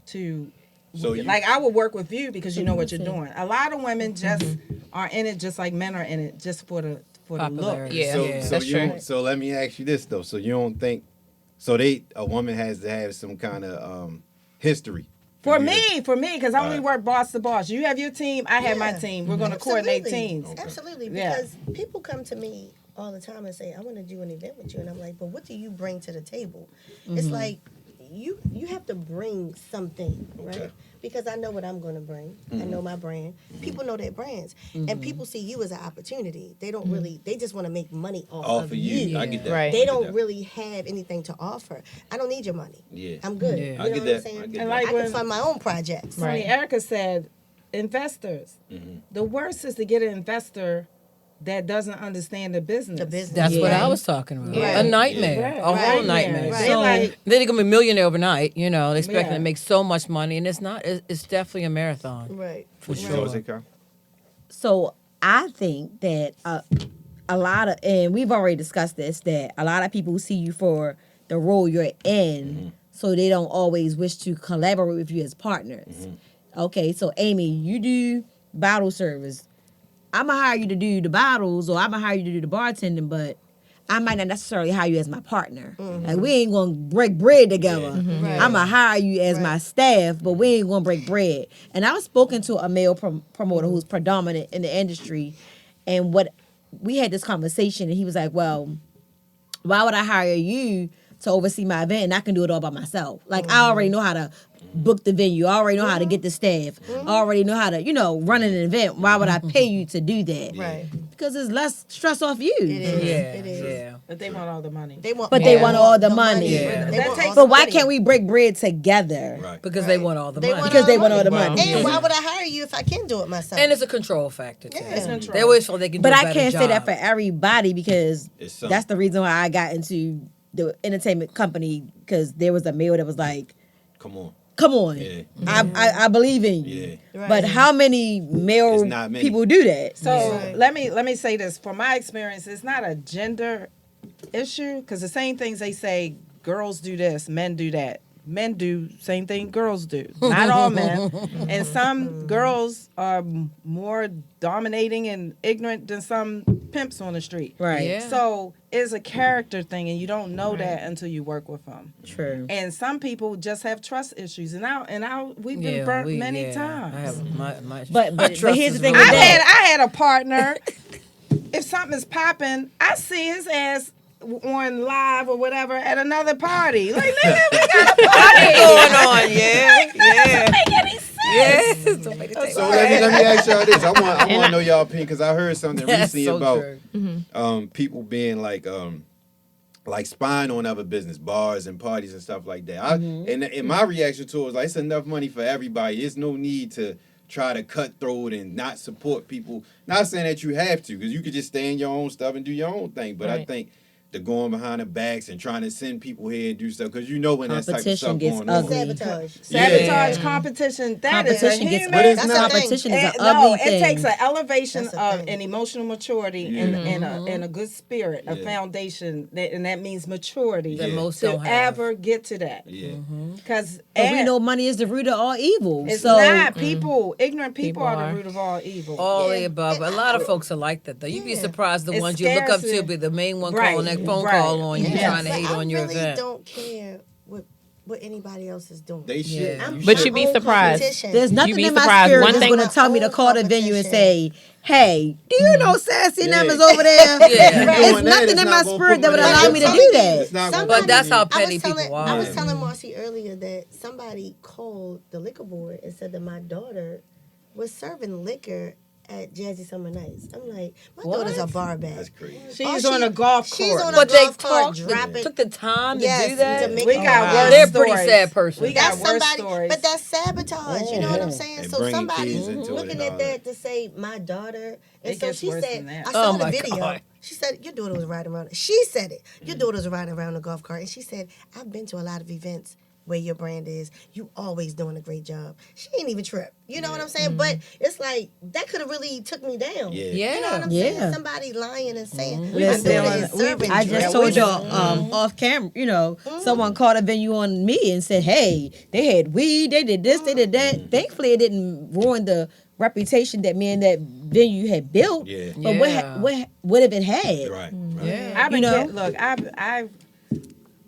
to. So you- Like I would work with you because you know what you're doing. A lot of women just are in it just like men are in it just for the look. Popularity. Yeah. So, Yeah. so That's you true. don't- so let me ask you this though. So you don't think a woman has to have some kind of history For you me, because I only Alright. work boss to boss. You have your team, I have my Yeah. team. We're going to coordinate Absolutely. teams. Absolutely, Yeah. because people come to me all the time and say, "I want to do an event with you," and I'm like, "But what do you bring to the table?" It's like you have to bring something, right? Okay. Because I know what I'm going to bring. I know my brand. People know their brands, and people see you as an opportunity. They don't really. They just want to make money off Of you. I get that. Right. I They get don't that. really have anything to offer. I don't need your money. Yeah. I'm good. Yeah. You know I get what that. I'm saying? I get And that. like I when can fund my own projects. Toni Right. Erica said, investors. The worst is to get an investor that doesn't understand the business. The business. That's what Yeah. I was talking about. Yeah. A nightmare. Right. A whole Right. nightmare. Right. So Like- they're gonna be a millionaire overnight, they expecting Yeah. to make so much money, and it's not. It's definitely a marathon. Right. For So sure. is it, Carl? So I think that a lot of, and we've already discussed this, that a lot of people see you for the role you're in, so they don't always wish to collaborate with you as partners. Okay, so Aimee, you do bottle service. I'm gonna hire you to do the bottles, or I'm gonna hire you to do the bartending, but I might not necessarily hire you as my partner. Like we ain't gonna break bread together. Right. I'm gonna hire you as my Right. staff, but we ain't gonna break bread. And I've spoken to a male promoter who's predominant in the industry, and what we had this conversation, and he was like, "Well, why would I hire you to oversee my event and I can do it all by myself? Like I already know how to book the venue. I already know how to get the staff. I already know how to, run an event. Why would I pay you to do that? Right. Because it's less stress off you. It is. Yeah. It is. Yeah. But they want all the money. They want, But they want all the money. Yeah. They That want takes- all But the why money. can't we break bread together? Right. Because Right. they want all the They money. Because they want all the money. And why would I hire you if I can do it myself? And it's a control factor too. Yeah. It's control. They always feel they can. But do a I better can't say that job. for everybody because It's some. that's the reason why I got into the entertainment company, because there was a male that was like, Come on. come on, Yeah. I believe in you. Yeah. Right. But how many male It's not many. people do that? So Right. let me say this. From my experience, it's not a gender issue because the same things they say, girls do this, men do that. Men do same thing girls do. Not all men. And some girls are more dominating and ignorant than some pimps on the street. Right. Yeah. So it's a character thing, and you don't know that until you work with them. True. And some people just have trust issues, and we've been Yeah, burnt many I times. have my But trust here's is the thing really with I that. had a partner. If something is popping, I see his ass on live or whatever at another party. Like, nigga, we got a party going on. Yeah, yeah. Make any sense? Yes. So let me ask y'all this. I want to know y'all opinion because I heard something That's recently so about true. people being like like spying on other business, bars and parties and stuff like that. And my reaction to it was like, it's enough money for everybody. There's no need to try to cut through it and not support people. Not saying that you have to, because you could just stay in your own stuff and do your own thing. But I think the going behind the backs and trying to send people here and do stuff, because you know when that type of stuff going on. Sabotage, competition, that is a human. Competition is an ugly thing. It takes an elevation of an emotional maturity and a good spirit, a foundation, and that means maturity to ever get to that. Because we know money is the root of all evil. It's so, not. Ignorant people are the root of all evil. All the above. A lot of folks are like that, though. You'd be surprised the ones you look up to be the main one calling that phone call on you, trying to hate on your event. I really don't care what anybody else is doing. They should. But you'd be surprised. There's nothing in my spirit that's going to tell me to call the venue and say, hey, do you know Sassy and them is over there? There's nothing in my spirit that would allow me to do that. But that's how petty people are. I was telling Marcy earlier that somebody called the liquor board and said that my daughter was serving liquor at Jazzy Summer Nights. I'm like, my daughter's a bar back. That's crazy. She's on a golf course. She's on a But golf they cart dropping. took the time to do Yes, that. to make We it got worse. worse They're a stories. pretty sad person. We got That's worse somebody, stories. but that's sabotage. You know what I'm saying? And So bringing somebody's kids into it looking and at all that to say my daughter, and It so gets she worse said, than that. I saw Oh, the my video. God. She said your daughter was riding around. She said it. Your daughter was riding around the golf cart, and she said, I've been to a lot of events where your brand is. You always doing a great job. She ain't even tripped. You know what I'm saying? But it's like that could have really took me down. You know what I'm saying? Somebody lying and saying, my daughter is serving I you. just told y'all off camera, someone called a venue on me and said, hey, they had weed, they did this, they did that. Thankfully, it didn't ruin the reputation that me and that venue had built. But what if it had? Right. I've been look,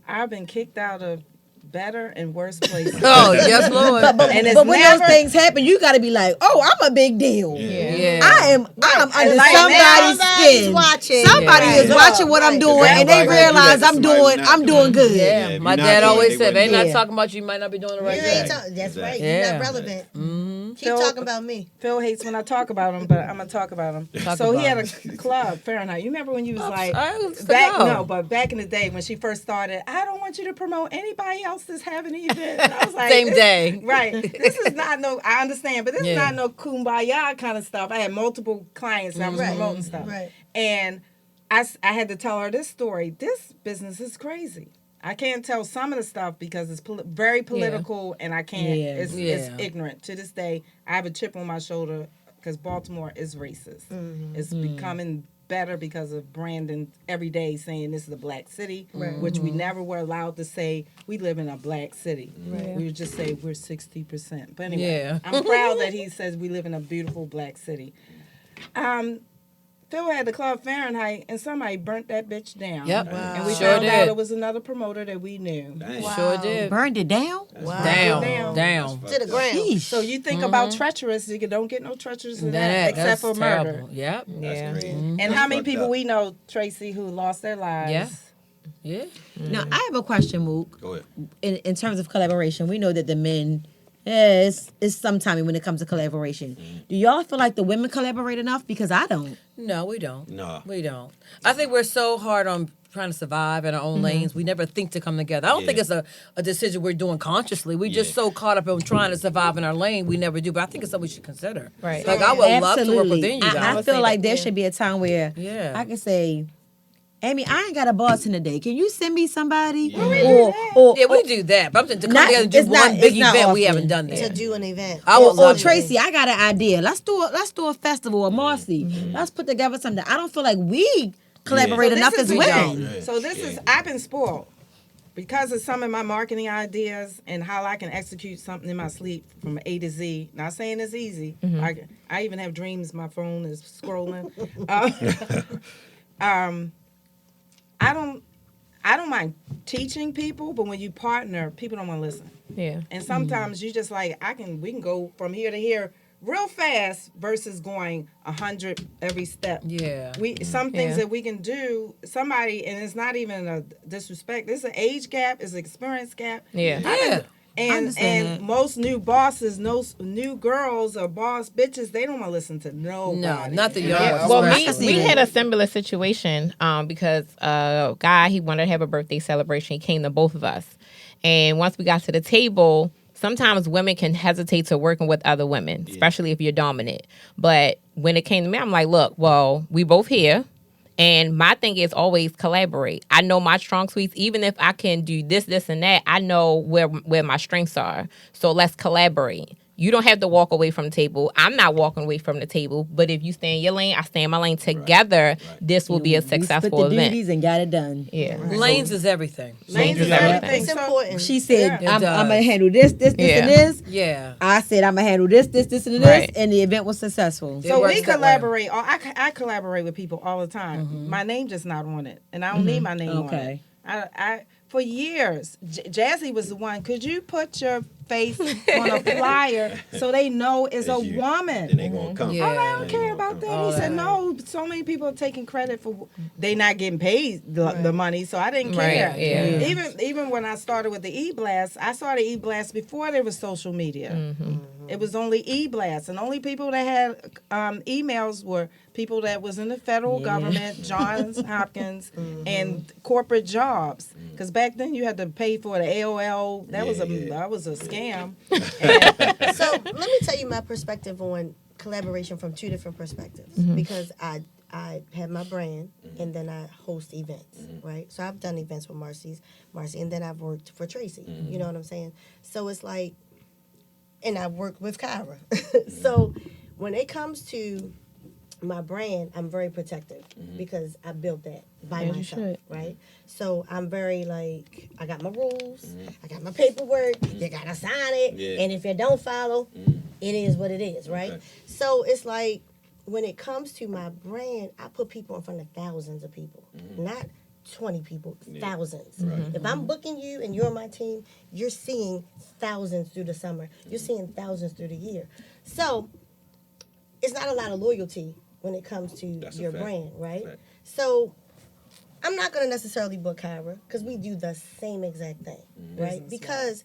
I've been kicked out of better and worse places. Oh, yes, Lord. But when those things happen, you got to be like, oh, I'm a big deal. I'm under Like somebody's somebody's skin. watching. Somebody is watching what I'm doing, and they Everybody realize do that to I'm doing good. Yeah, if my you're not dad doing it, always they said, they wouldn't not do it. talking about you, might not be doing the right You thing. ain't that's right. Yeah. You're not relevant. Keep talking about me. Phil hates when I talk about him, but I'm gonna talk about him. So he had a club, Fahrenheit. You remember when you was like back in the day when she first started, I don't want you to promote anybody else that's having an event. And I was like, Same day. Right. This is not I understand, but this is not no kumbaya kind of stuff. I had multiple clients and I was promoting stuff. Right. And I had to tell her this story. This business is crazy. I can't tell some of the stuff because it's very political and I can't. It's ignorant. To this day, I have a chip on my shoulder because Baltimore is racist. It's becoming better because of Brandon every day saying this is a black city, which we never were allowed to say we live in a black city. We would just say we're 60%. But anyway, I'm proud that he says we live in a beautiful black city. Phil had the club Fahrenheit, and somebody burnt that bitch down. Yep. Wow. And we found out it was another promoter that we knew. Wow. Sure did. Burned it down? Down. To the ground. Sheesh. So you think about treacherous, you don't get no treacherous in that except for murder. Yep. That's crazy. And how many people we know, Tracey, who lost their lives? Yeah. Now, I have a question, Mook. Go ahead. In terms of collaboration, we know that the men, it's sometime when it comes to collaboration. Do y'all feel like the women collaborate enough? Because I don't. No, we don't. No. We don't. I think we're so hard on trying to survive in our own lanes. We never think to come together. I don't think it's a decision we're doing consciously. We just so caught up in trying to survive in our lane, we never do. But I think it's something we should consider. Right. Like, I would love to work within you guys. I feel like there should be a time where I can say, Aimee, I ain't got a bartender today. Can you send me somebody? Yeah, we do that. But I'm saying to come together and do one big event, we haven't done that. To do an event. I would love Tracey, I got an idea. Let's do a festival. Or Marcy, let's put together something. I don't feel like we collaborate enough as women. So this is, I've been spoiled. Because of some of my marketing ideas and how I can execute something in my sleep from A to Z. Not saying it's easy. I even have dreams my phone is scrolling. I don't mind teaching people, but when you partner, people don't want to listen. Yeah. And sometimes you just like, we can go from here to here real fast versus going 100 every step. Yeah. Some things that we can do, somebody, and it's not even a disrespect, there's an age gap, it's an experience gap. Yeah. And most new bosses, no new girls or boss bitches, they don't want to listen to nobody. No, not the young Yeah, ones. Well, we had a similar situation because a guy, he wanted to have a birthday celebration. He came to both of us. And once we got to the table, sometimes women can hesitate to working with other women, especially if you're dominant. But when it came to me, I'm like, look, well, we both here. And my thing is always collaborate. I know my strong suites. Even if I can do this, this, and that, I know where my strengths are. So let's collaborate. You don't have to walk away from the table. I'm not walking away from the table. But if you stay in your lane, I stay in my lane. Together, this will be a successful split the event. duties and got it done. Yeah. Lanes is everything. Lanes is everything. everything. It's important. She said, Yeah. I'm It does. going to handle this, and Yeah. this. Yeah. I said, I'm going to handle this, and this. Right. And the event was successful. So works we that way. collaborate. I collaborate with people all the time. My name just not on it, and I don't need my name on it. Okay. I for years, Jazzy was the one. Could you put your face on a flyer so they know it's a you. woman? Then they gonna come. Yeah. Oh, I don't care about that. He said, no, so many people are taking credit for they not getting paid the money, so I didn't care. Right, yeah. Even when I started with the E-Blast, I started E-Blast before there was social media. It was only E-Blast, and only people that had emails were people that was in the federal government, Johns Hopkins, and corporate jobs. Because back then you had to pay for the AOL. That was a scam. So let me tell you my perspective on collaboration from two different perspectives because I have my brand and then I host events, right? So I've done events with Marcy, and then I've worked for Traceye. You know what I'm saying? So it's like, and I work with Caira. So when it comes to my brand, I'm very protective because I built that by myself, right? So I'm very like, I got my rules, I got my paperwork, you gotta sign it, and if you don't follow, it is what it is, right? Okay. So it's like, when it comes to my brand, I put people in front of thousands of people, not 20 people, thousands. If I'm booking you and you're on my team, you're seeing thousands through the summer. You're seeing thousands through the year. So it's not a lot of loyalty when it comes to your brand, right? So I'm not going to necessarily book Caira because we do the same exact thing, right? Because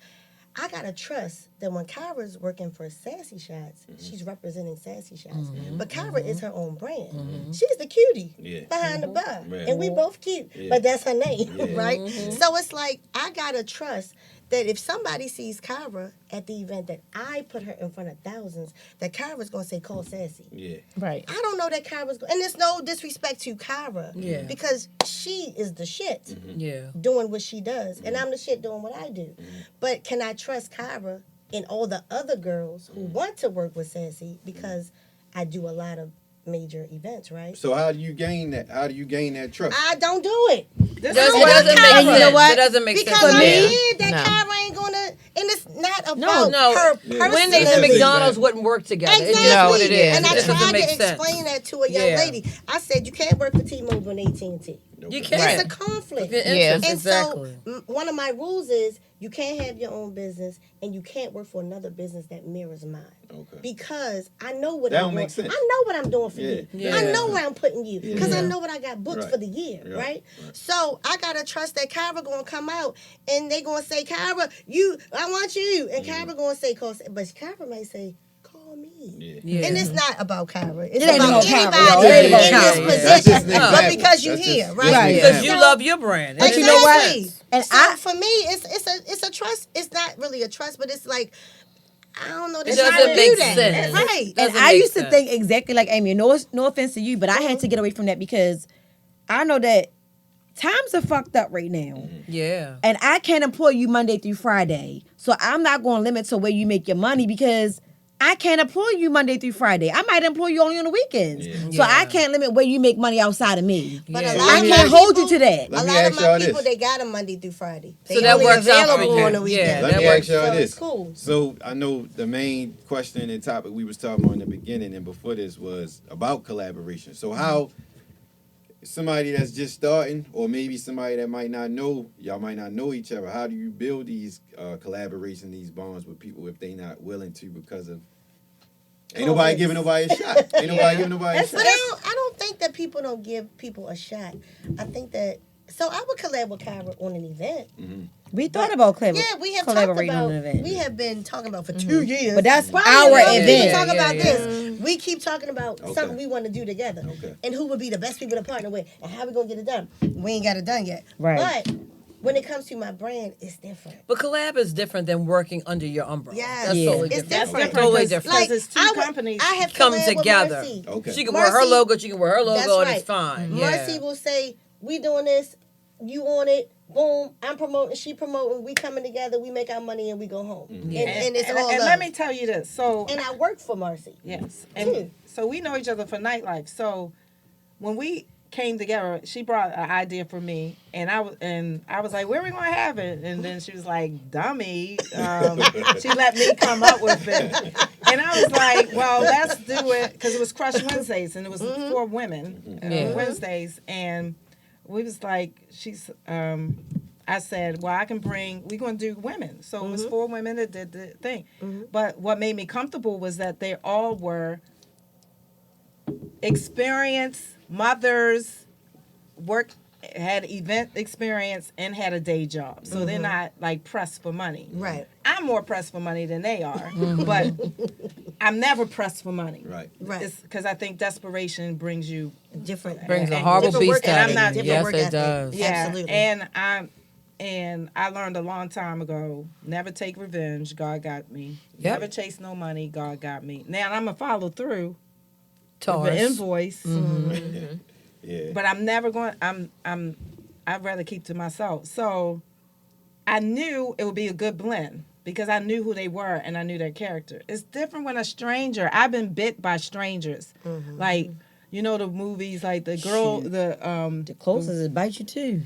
I got to trust that when Caira's working for Sassy Shots, she's representing Sassy Shots. But Caira is her own brand. She's the cutie behind the bar. Right. And we both cute, but that's her name, right? So it's like, I got to trust that if somebody sees Caira at the event that I put her in front of thousands, that Caira's going to say, call Sassy. Yeah. Right. I don't know that Caira's going to, and there's no disrespect to Caira because she is the shit Yeah. doing what she does, and I'm the shit doing what I do. But can I trust Caira and all the other girls who want to work with Sassy because I do a lot of major events, right? So how do you gain that? How do you gain that trust? I don't do it. It doesn't make sense. You know what? It doesn't make Because sense. I'm to me. scared that No. Caira ain't gonna, and it's not about No. her personally. Wendy's and McDonald's wouldn't work together. Exactly. It's just what it is. And It I just doesn't tried make to sense. explain that to a young Yeah. lady. I said, you can't work for T-Mobile and AT&T. You can't. Right. It's a conflict. Your Yeah. interests, And exactly. so one of my rules is you can't have your own business and you can't work for another business that mirrors mine. Okay. Because I know what That I'm don't doing. make sense. I know what I'm doing for you. Yeah. I know where I'm putting you because I know what I got booked Right. for the year, Yeah. right? So I gotta trust that Caira gonna come out and they gonna say, Caira, I want you, and Caira gonna say, but Caira might say, call me. Yeah. And it's not about Caira. It's It ain't about about Caira, anybody y'all. It ain't about in Caira. this Yeah. That's just position. an But example. because you're That's here, just right? an Right. Because example. you love your brand. But you know what? Exactly. And So for me, it's a trust. It's not really a trust, but it's like, I don't know. It That's doesn't how to make do that. sense. Right. And Doesn't I make used to sense. think exactly like Aimee. No offense to you, but I had to get away from that because I know that times are fucked up right now. Yeah. And I can't employ you Monday through Friday. So I'm not going to limit to where you make your money because I can't employ you Monday through Friday. I might employ you only on the weekends. So Yeah. I can't limit where you make money outside of me. But Yeah. a So lot let of me my can't hold you people- to that. A Let me lot of ask y'all my this. people, they got them Monday through Friday. They So that only works out for available you. on the weekend. Yeah, Let that me works. ask y'all So this. it's cool. So I know the main question and topic we was talking about in the beginning and before this was about collaboration. So how somebody that's just starting, or maybe somebody that might not know, y'all might not know each other, how do you build these collaborations, these bonds with people if they not willing to because of ain't nobody giving nobody a shot. Ain't nobody giving nobody a But shot. I don't think that people don't give people a shot. I think that, so I would collab with Caira on an event. We thought about Yeah, we have talked collaborating about. on an event. We have been talking about for 2 years. But that's Right, our we event. talk about this. We keep talking about something we want to do together, Okay. and who would be the best people to partner with, and how we gonna get it done. We ain't got it done yet. Right. But when it comes to my brand, it's different. But collab is different than working under your umbrella. Yes. That's Yeah. totally It's different. different. Totally different. Because it's two companies I have come collabed with together. Marcy. Okay. She can wear her Marcy- logo, she can wear her logo, That's and right. it's fine. Marcy Yeah. will say, "We doing this. You on it." Boom, I'm promoting, she promoting, we coming together, we make our money, and we go home. And it's all and love. let me tell you this. So And I work for Marcy. yes, and so we know each other for nightlife. So when we came together, she brought an idea for me, and I was like, "Where are we gonna have it?" And then she was like, "Dummy," she let me come up with it, and I was like, "Well, let's do it," because it was Crush Wednesdays, and it was for women Wednesdays, and we was like, I said, well, we're going to do women. So it was 4 women that did the thing. But what made me comfortable was that they all were experienced mothers, had event experience, and had a day job. So they're not like pressed for money. Right. I'm more pressed for money than they are, but I'm never pressed for money. Right. Right. Because I think desperation brings you Different. Brings a and horrible different beast work out ethic. of I'm not- you. different Yes, work it ethic. does. Yeah, Absolutely. and I learned a long time ago, never take revenge, God got me. Yep. Never chase no money, God got me. Now I'm gonna follow through with Taurus. the invoice, Yeah. but I'm never going. I'd rather keep to myself. So I knew it would be a good blend because I knew who they were and I knew their character. It's different when a stranger. I've been bit by strangers, like. You know the movies like the girl, The closest it bite you too.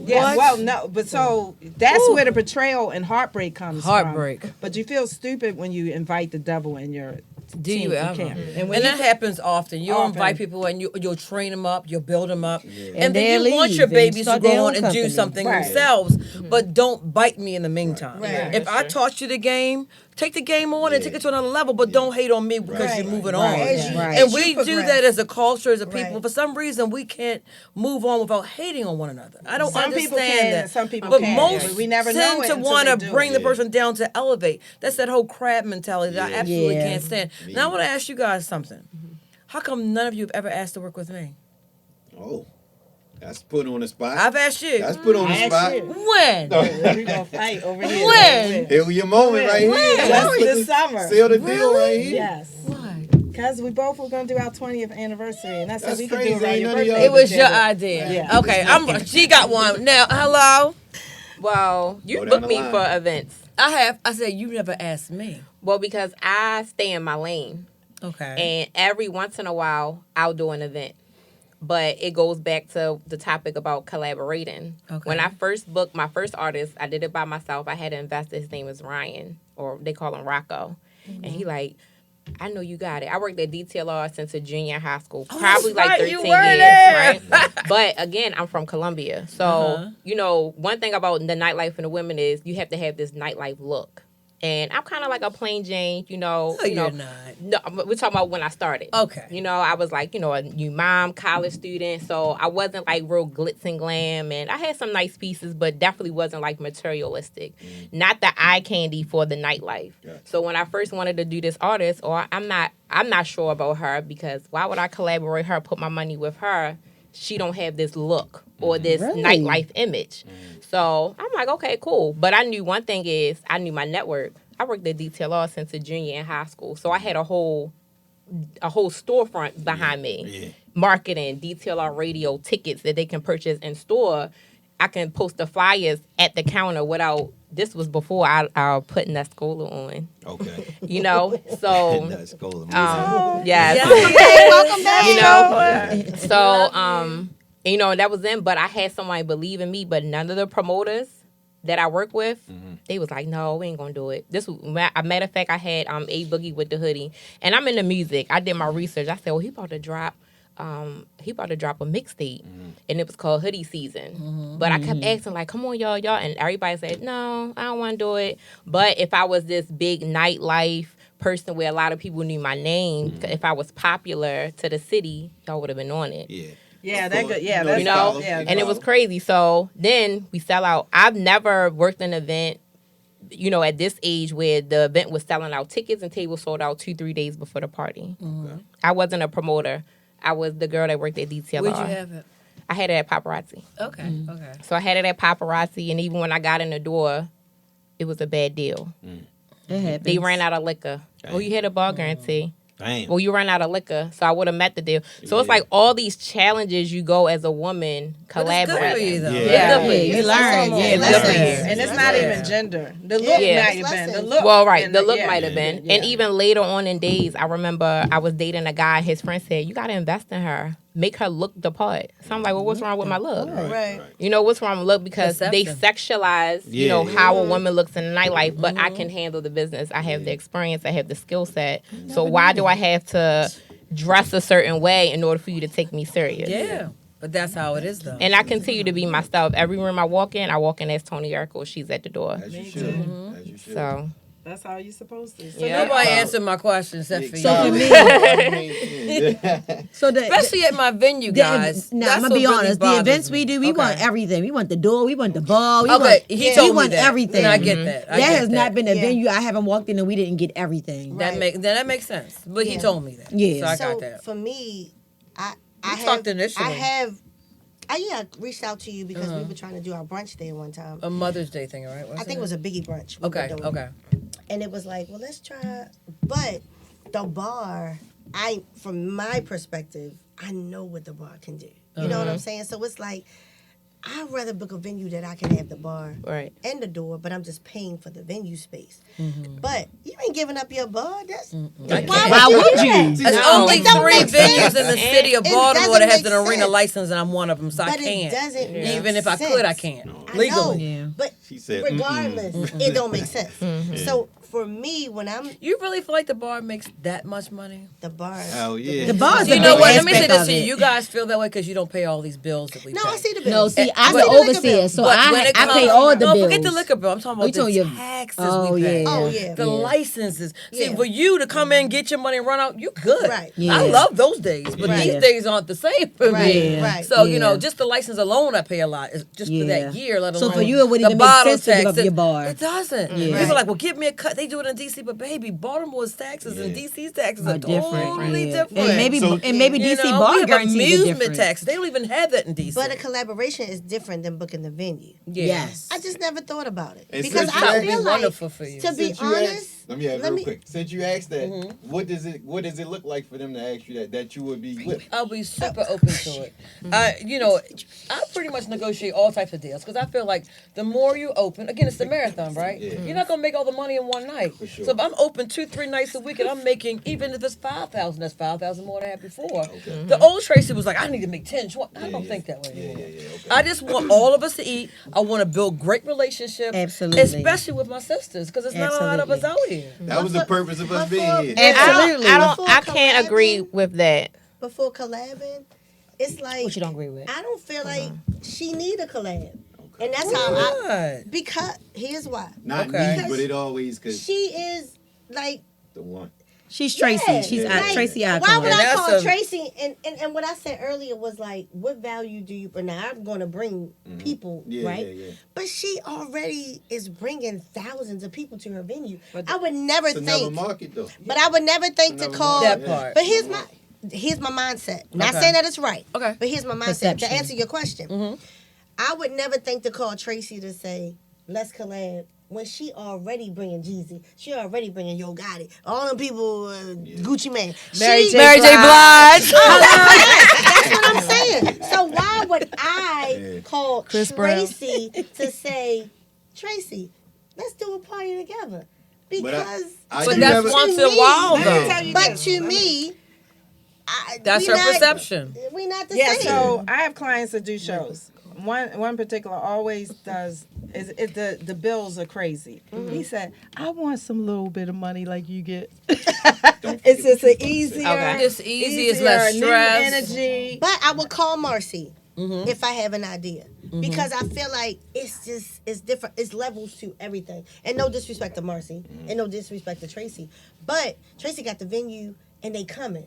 yeah, well, no, but so that's where the betrayal and heartbreak comes Heartbreak. from. But you feel stupid when you invite the devil in your Do team. you ever? can't. And when that happens often. You'll Often. invite people and you'll train them up, you'll build them up, and And then they'll you want leave your and babies to start their go own on and do company. something Right. themselves, but don't bite me in the meantime. Right. If I taught you the game, take the game on and take it to another level, but don't hate on me because Right. you're moving Right. on. As you- Right. as And we you do progress. that as a culture, as a people. Right. For some reason, we can't move on without hating on one another. I don't Some understand people can that. and some people but can't. most We never know tend it to until want to they do bring it. the person down to elevate. That's that whole crab mentality that I absolutely Yeah. can't stand. Now I want to ask you guys something. How come none of you have ever asked to work with me? Oh, that's put on the spot. I've asked you. That's put on the I asked spot. you. When? We're gonna fight over here. When? Here was your moment right here. That's Put this summer. Seal the deal right here. Yes. Why? Because we both were gonna do our 20th anniversary, and I said That's we could crazy. do it around Ain't your none of y'all birthday. It was your together. idea. Yeah. Okay, she got one. Now, hello? Well, you Go down booked the me line. for events. I said, you never asked me. Well, because I stay in my lane. Okay. And every once in a while, I'll do an event. But it goes back to the topic about collaborating. Okay. When I first booked my first artist, I did it by myself. I had an investor. His name is Ryan, or they call him Rocco. And he like, I know you got it. I worked at DTLR since a junior in high school, probably like right, 13 you years, were there. right? But again, I'm from Columbia. So, you know, one thing about the nightlife and the women is you have to have this nightlife look. And I'm kind of like a plain Jane, you know. No, you know, you're not. No, we're talking about when I started. Okay. You know, I was like, you know, a new mom, college student. So I wasn't like real glitz and glam. And I had some nice pieces, but definitely wasn't like materialistic. Not the eye candy for the nightlife. Gotcha. So when I first wanted to do this artist, or I'm not sure about her because why would I collaborate her, put my money with her? She don't have this look or this Really? nightlife image. So I'm like, okay, cool. But I knew one thing is I knew my network. I worked at DTLR since a junior in high school. So I had a whole storefront behind me. Yeah. Marketing, DTLR radio, tickets that they can purchase in store. I can post the flyers at the counter without, this was before I put Nescola on, Okay. you know? So, That's cool. yes. Welcome back. You know, so you know, that was them. But I had somebody believe in me, but none of the promoters that I work with, they was like, no, we ain't gonna do it. This was, a matter of fact, I had A Boogie with the hoodie, and I'm into music. I did my research. I said, well, he about to drop a mixtape, and it was called Hoodie Season. But I kept asking, like, come on, y'all, and everybody said, no, I don't want to do it. But if I was this big nightlife person where a lot of people knew my name, if I was popular to the city, y'all would have been on it. Yeah. Yeah, that good. Yeah, You that's You know, yeah, and it was crazy. So then we sell out. I've never worked an event, you know, at this age where the event was selling out. Tickets and tables sold out 2-3 days before the party. I wasn't a promoter. I was the girl that worked at DTLR. Where'd you have it? I had it at Paparazzi. Okay, okay. So I had it at Paparazzi, and even when I got in the door, it was a bad deal. It happens. They ran out of liquor. Oh, you had a bar guarantee. Damn. Well, you ran out of liquor, so I would have met the deal. So it's like all these challenges you go as a woman But it's good for you, collaborating. though. Yeah. Yeah, you learn. Yeah, It's good for you. And it's not even gender. The look Yeah. might have been. The look. Well, right, and the look yeah. might have been. Yeah. And even later on in days, I remember I was dating a guy, and his friend said, "You got to invest in her. Make her look the part." So I'm like, well, what's wrong with my look? Right. You know, what's wrong with look? Because they Perception. sexualize, you Yeah, know, yeah. how a woman looks in the nightlife, but I can handle the business. I have the experience. I have the skill set. So why do I have to dress a certain way in order for you to take me serious? Yeah, but that's how it is, though. And I continue to be myself. Every room I walk in as Toni Erica. She's at the door. As you should. As you should. So, That's how you supposed to. So Yeah. Nobody answered my question except for So for you. me, so the Especially at my venue, guys. Now That's I'm what gonna be really honest. The bothers events me. we do, we Okay. want everything. We want the door. We want the ball. We Okay, want, he told we me want that. everything. And I get that. I That get has not been a Yeah. venue I haven't walked in and we didn't get everything. That makes sense. But he Yeah. told me that. Yeah. So I So got that. for me, I We talked initially. I reached out to you because we were trying to do our brunch there one time. A Mother's Day thing, right? I think it was a biggie brunch. we were Okay, doing. okay. And it was like, well, let's try. But the bar, from my perspective, I know what the bar can do. You know what I'm saying? So it's like, I'd rather book a venue that I can have the bar right. and the door, but I'm just paying for the venue space. But you ain't giving up your bar. That's Why would you? There's No. only It don't 3 make venues sense. in the city of It Baltimore that doesn't has an make arena sense. license, and I'm one of them, so I But can't. it doesn't make Even if I sense. could, I can't. I Legally. know, Yeah. but She said, regardless, it don't make sense. So for me, when I'm You really feel like the bar makes that much money? the bar, Hell yeah. The bar's You the know big what? Let me say aspect this of to you. it. You guys feel that way because you don't pay all these bills that we no, pay. I see the bill. No, see, I'm I the see the liquor overseer, bill. so But when I it pay comes- all the no, bills. forget the liquor bill. I'm talking Oh, you about the talking your- taxes Oh, we pay. yeah. Oh, yeah. The licenses. See, Yeah. for you to come in, get your money, and run out, you good. Right. Yeah. I love those days, but Right. these days aren't the same for Right, me. right. So, you know, Yeah. just the license alone, I pay a lot. It's just for that year, let So alone for you, it wouldn't the even make bottle sense to give tax. up your bar. It doesn't. Yeah. People are like, well, give me a cut. They do it in D.C., but baby, Baltimore's taxes and D.C.'s taxes are totally Yeah. different. And maybe So- You DC know, bar we have guarantees are amusement different. taxes. They don't even have that in D.C. But a collaboration is different than booking the venue. Yeah. Yes. I just never thought about it And because since I that would be feel like, wonderful for you. to be Since you honest, asked- let me ask real quick. Since you asked that, what does it look like for them to ask you that you would be with? I'll be super open to it. I pretty much negotiate all types of deals because I feel like the more you open, again, it's the marathon, right? Yeah. You're not gonna make all the money in one night. For sure. So if I'm open 2-3 nights a week and I'm making, even if it's 5,000, that's 5,000 more than I had before. Okay. The old Tracey was like, I need to make 10, 20. I don't yeah. think that way Yeah, anymore. yeah, okay. I just want all of us to eat. I want to build great relationships, Absolutely. especially with my sisters, because there's not a lot of us out here. That was the purpose of us being here. Absolutely. I can't agree with that. before collabing, it's like What you don't agree with? I don't feel like she need a collab, and that's how I What? because here's why Not Okay. me, but it always because she is like. the one. She's Tracy. Yeah, She's like, Tracy Why Icon. would And I that's call a- Tracy? And what I said earlier was like, what value do you bring? Now I'm going to bring people, Yeah, right? yeah, yeah. But she already is bringing thousands of people to her venue. I would never It's another think, market though. but I would never think to Another call. That market, yeah. part. But here's my mindset. Not Okay. saying that it's right. Okay. But here's my mindset Perception. to answer your question. I would never think to call Tracy to say, let's collab. When she already bringing Jeezy, she already bringing Yo Gotti, all them people, Gucci Man. Mary She- J. Blige. That's what I'm saying. So why would I call Chris Brown. Tracy to say, Tracy, let's do a party together? Because I But do that's never- once to in a while, me- though. But to me, That's we her not- perception. We not the Yeah, same. so I have clients that do shows. One particular always does is the bills are crazy. He said, "I want some little bit of money like you get." It's just an easier, Okay. It's easy, it's less new stress. energy. But I would call Marcy if I have an idea. Because I feel like it's different. It's levels to everything. And no disrespect to Marcy. And no disrespect to Tracy. But Tracy got the venue and they coming.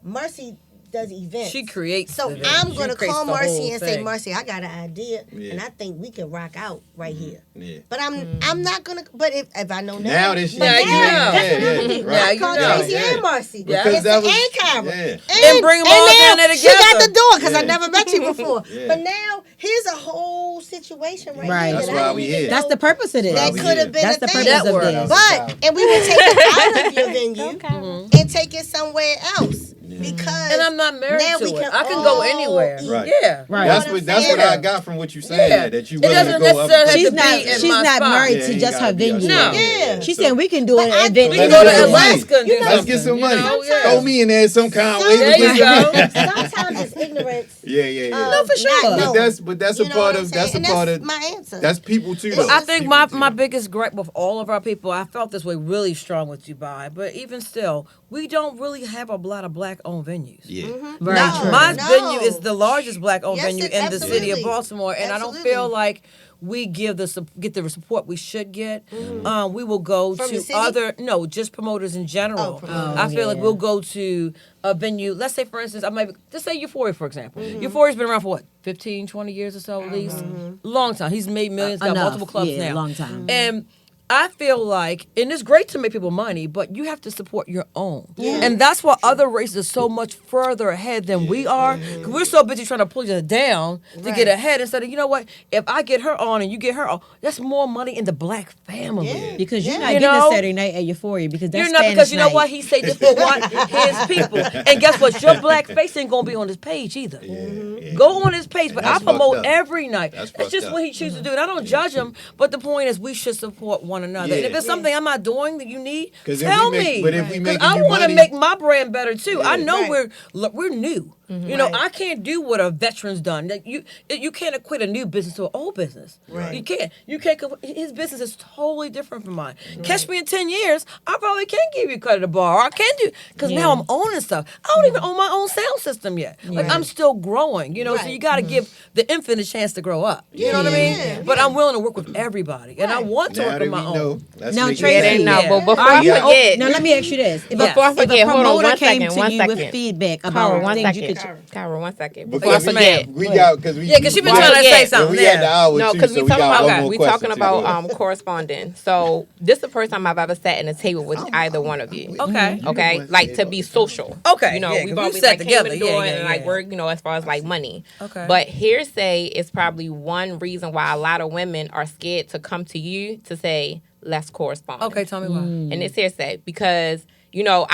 Marcy does events. She creates So the event. I'm She going to creates call the Marcy whole and say, thing. Marcy, I got an idea, Yeah. and I think we can rock out right here. Yeah. But I'm not gonna. But if I know Now that she, but Now you know. that's what I'm gonna do. Now I you call know. Tracy Yeah. and Marcy, Yeah. Because that was- and Caira, yeah. And bring 'em all now down there She got together. the door because I Yeah. never met you before. Yeah. But now here's a whole situation right, Right. here. That's that why I we didn't even here. That's know the purpose of this. That we could have here. been That's a the thing. purpose of Network. this. But and we would take it out of your venue and take it somewhere else because And I'm not married now to we it. can I can go all anywhere. eat. Right. Yeah. Right. That's You know what what I'm that's what saying? I got from what you saying. Yeah. That you It willing doesn't to go up. necessarily have She's to not. be in She's my not spot. married Yeah, to you just gotta her be a venue. No. Yeah. She's So- saying we can do But an I- event. We Let's can go get to some money. Alaska and do Let's get some something, money. you know? Yeah. Throw me in there some kind of way. There you go. Sometimes it's ignorance. Yeah. No, for sure. not But knowing. that's You a know part what I'm of that's a saying? part And of my answer. that's people too. Though. I think People my too. biggest gripe with all of our people, I felt this way really strong with Dubai, but even still, we don't really have a lot of black-owned venues. Yeah. Very Now, true. my No. venue is the largest black-owned Yes, venue it- in the city of absolutely. Baltimore, and I don't Absolutely. feel like we get the support we should get. We will go From the to city? just promoters in general. promoters. I feel like yeah. we'll go to a venue. Let's say, for instance, just say Euphoria, for example. Euphoria's been around for what, 15, 20 years or so at least? Long time. He's made millions, got Enough. multiple clubs Yeah, now. long time. And I feel like, and it's great to make people money, but you have to support your own. And that's why other races are so much further ahead than we are. 'Cause we're so busy trying to pull you down to get ahead instead of, you know what, if I get her on and you get her on, that's more money in the black family. Yeah. Because you're not You getting know? a Saturday night at Euphoria because that's You're not, Spanish because you know night. what, he say this for what? His people. And guess what, your black face ain't going to be on his page either. Yeah. Go on his page, but I That's promote fucked up. every night. That's It's fucked just up. what he chooses to do. And I don't judge him, but the point is we should support one another. And if Yeah. it's something I'm not doing that you need, 'Cause if tell we make- me. but if we 'Cause making I you want to money- make my brand better too. I Yeah. know Right. we're new. You know, Right. I can't do what a veteran's done. Like, you can't equate a new business to an old business. Right. You can't. You can't. His business is totally different from mine. Catch me in 10 years, I probably can give you credit at a bar. I can do because now I'm owning stuff. I don't even own my own sound system yet. Like I'm still growing. You know, so Right. you got to give the infant a chance to grow up. You know what I mean? Yeah. But I'm willing to work with everybody, and I want to Now work that with we my know, own. let's Now, make it Tracy- Yeah, they happen. know. Yeah. But before Are you you, forget, now let me ask you this: if, Before I if forget, a hold on promoter one came second, to one you with second. feedback Kyra, about one things second. you could, Kyra, 1 second. Before Before I we forget. we got because we Yeah, 'cause she been Before I trying to say forget. something. We had the hour No, too, because so we we talking got about one more we question talking to about go. corresponding. So this is the first time I've ever sat in a table with either one of you. Okay. Okay, like to be social. Okay, you know, yeah, 'cause we've we always sat like together, came in the yeah, door yeah, and like yeah. work, you know, as far as like money. Okay. But hearsay is probably one reason why a lot of women are scared to come to you to say let's correspond. Okay, tell me why. And it's hearsay because you know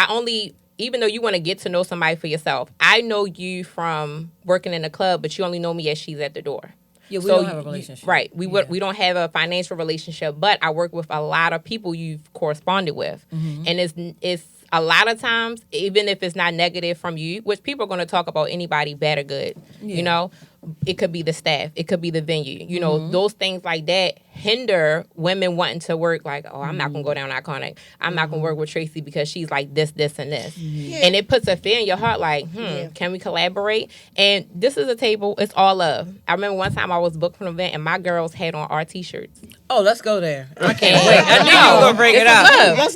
even though you want to get to know somebody for yourself, I know you from working in a club, but you only know me as she's at the door. Yeah, we So don't have a you- relationship. right. We don't have a financial relationship, but I work with a lot of people you've corresponded with. Mm-hmm. And it's a lot of times, even if it's not negative from you, which people are going to talk about anybody bad or good, you know, it could be the staff, it could be the venue, you know, those things like that hinder women wanting to work like, oh, I'm not going to go down Iconic. I'm not going to work with Tracey because she's like this, this, and this. And it puts a fear in your heart like, can we collaborate? And this is a table, it's all love. I remember one time I was booked for an event and my girls had on our T-shirts. Oh, let's go there. I can't wait. I knew you were gonna bring it up.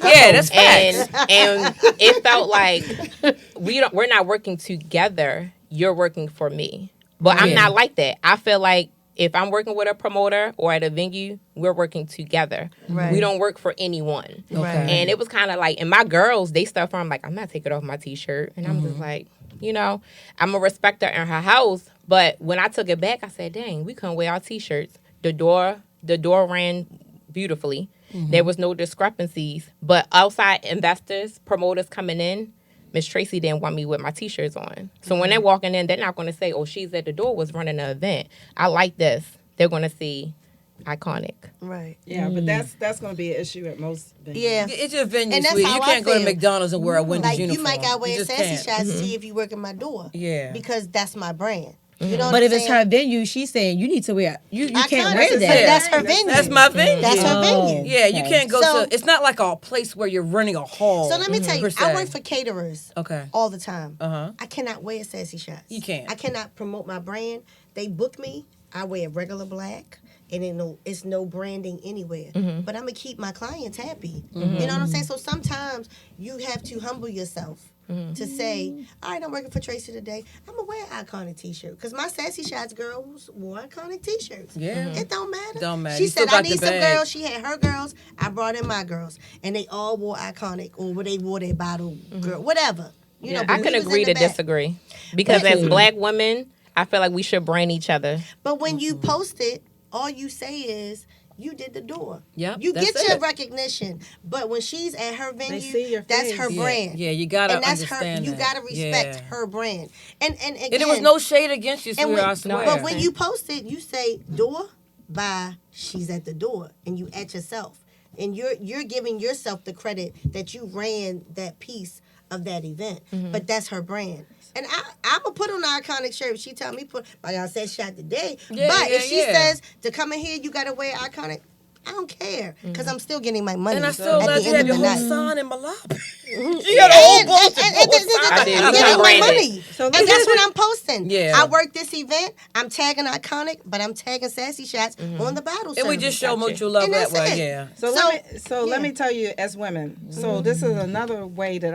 Yeah, that's facts. And it felt like we're not working together. You're working for me. But I'm not like that. I feel like if I'm working with a promoter or at a venue, we're working together. Right. We don't work for anyone. Okay. And it was kind of like, and my girls, they stuff from like, I'm not taking off my T-shirt. And I'm just like, you know, I'm a respecter in her house. But when I took it back, I said, dang, we couldn't wear our T-shirts. The door ran beautifully. There was no discrepancies. But outside investors, promoters coming in, Miss Tracey didn't want me with my T-shirts on. So when they're walking in, they're not going to say, oh, she's at the door, was running an event. I like this. They're going to see Iconic. Right. Yeah, but that's going to be an issue at most venues. Yeah. It's your venue, And that's sweet. how You I can't go to feel. McDonald's and wear a Wendy's Like uniform. you might got wear just sassy can't. shots to see if you work in my door. Yeah. Because that's my brand. You know what but I'm if it's saying? her venue, she's saying you need to wear. You I can't kinda wear said that. That's her venue. That's my venue. That's her venue. Yeah, you Okay. can't go So- to. It's not like a place where you're renting a hall. So let me tell you, per se. I work for caterers Okay. all the time. Uh-huh. I cannot wear sassy shots. You can't. I cannot promote my brand. They book me. I wear regular black. and it's no branding anywhere. But I'm gonna keep my clients happy. You know what I'm saying? So sometimes you have to humble yourself to say, all right, I'm working for Tracey today. I'm gonna wear an iconic T-shirt because my Sassy Shots girls wore iconic T-shirts. Yeah. It don't matter. Don't matter. She You still said, I got the need some bag. girls. She had her girls. I brought in my girls, and they all wore iconic, or they wore their bottle girl, whatever. You know, I but can we was agree in the to back. disagree because as Black women, I feel like we should brand each other. But when you post it, all you say is you did the door. Yep, You that's get your it. recognition. But when she's at her venue, see your that's face. her brand. Yeah, you gotta and that's understand her. You that. gotta respect Yeah. her brand. And again, And there was no shade against you, and sweetheart, I when, swear. but when you post it, you say door by she's at the door, and you at yourself, and you're giving yourself the credit that you ran that piece of that event. But that's her brand. And I'm gonna put on an iconic shirt. She tell me put. Like I said, shot today. Yeah, but yeah, if she yeah. says to come in here, you gotta wear iconic. I don't care because I'm still getting my money. and I still at let the you end have of your the whole night. sign in my lobby. I did. I'm We getting my branded. money. And that's what I'm posting. Yeah. I work this event. I'm tagging Iconic, but I'm tagging Sassy Shots on the battle And we service. just show mutual love And that that's way, it. yeah. So, let me tell you, as women. So this is another way that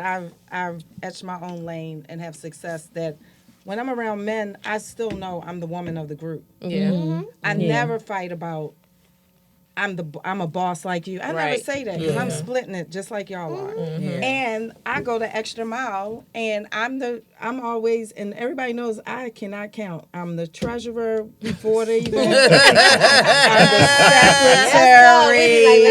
I've etched my own lane and have success. That when I'm around men, I still know I'm the woman of the group. Yeah. I never fight about I'm a boss like you. I never Right. say that because I'm splitting it just like y'all are. And I go the extra mile, and I'm always, and everybody knows I cannot count. I'm the treasurer before the event. I'm the secretary.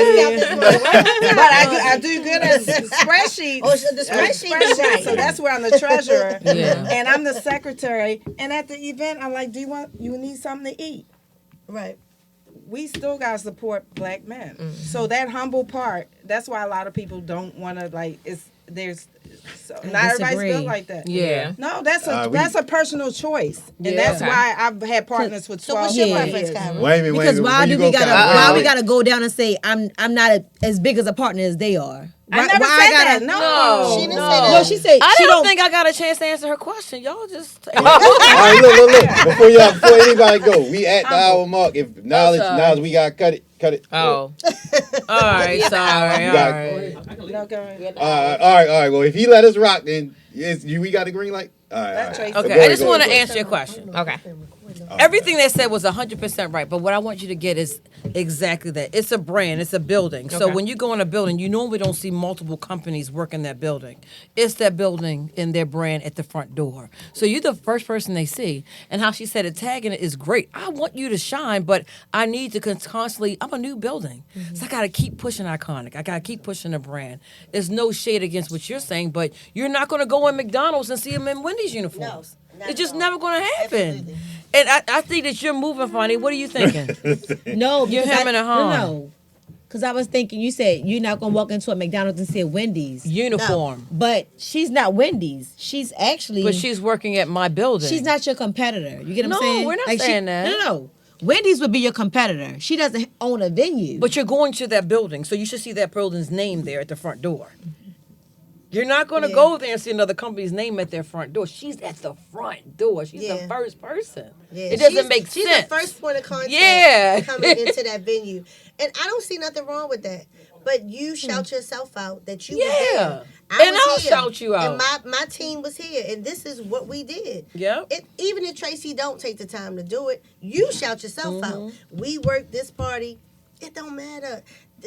But I do good at spreadsheets. Oh, so the spreadsheet is right. So that's where I'm the treasurer. Yeah. And I'm the secretary. And at the event, I'm like, you need something to eat? Right. We still got to support Black men. So that humble part, that's why a lot of people don't want to, like, not everybody's built like that. Yeah. No, that's a personal choice. And that's Okay. why I've had partners with 12 what's your Yeah. preference, years. Caira? Wait a minute, Because why before do we you go, gotta Caira, why wait. we gotta go down and say I'm not as big as a partner as they are? I never why said gotta, that. No. She didn't say that. No, she said I she don't think I got a chance to answer her question. Y'all just. All right, look. Before anybody go, we at the hour mark. If knowledge, we gotta cut it. Oh. All right, sorry. You All got- right. No, go ahead. All right. Well, if he let us rock, then we got the green light. All right. That's Tracey. Okay, Go I ahead, just go want to ahead. answer your question. Okay. Everything they said was 100% right, but what I want you to get is exactly that. It's a brand, it's a building. So Okay. when you go in a building, you normally don't see multiple companies working that building. It's that building and their brand at the front door. So you're the first person they see. And how she said it, tagging it is great. I want you to shine, but I need to constantly, I'm a new building. So I got to keep pushing Iconic. I got to keep pushing the brand. There's no shade against what you're saying, but you're not going to go in McDonald's and see them in Wendy's uniforms. not It's just at all. never going to happen. Absolutely. And I think that you're moving funny. What are you thinking? No, You're because hemming and hawing. No. Because I was thinking, you said you're not going to walk into a McDonald's and see a Wendy's. Uniform. But she's not Wendy's. She's actually. But she's working at my building. She's not your competitor. You get what No, I'm saying? we're not Like saying that. No. Wendy's would be your competitor. She doesn't own a venue. But you're going to that building, so you should see that building's name there at the front door. You're not going to go there and see another company's name at their front door. She's at the front door. She's the Yeah. first person. Yeah, It doesn't she's- make she's sense. the first point of contact Yeah. coming into that venue. And I don't see nothing wrong with that. But you shout yourself out that you was Yeah. there. And was I'll here, shout you out. And my team was here. And this is what we did. Yep. Even if Tracey don't take the time to do it, you shout yourself out. We worked this party. It don't matter.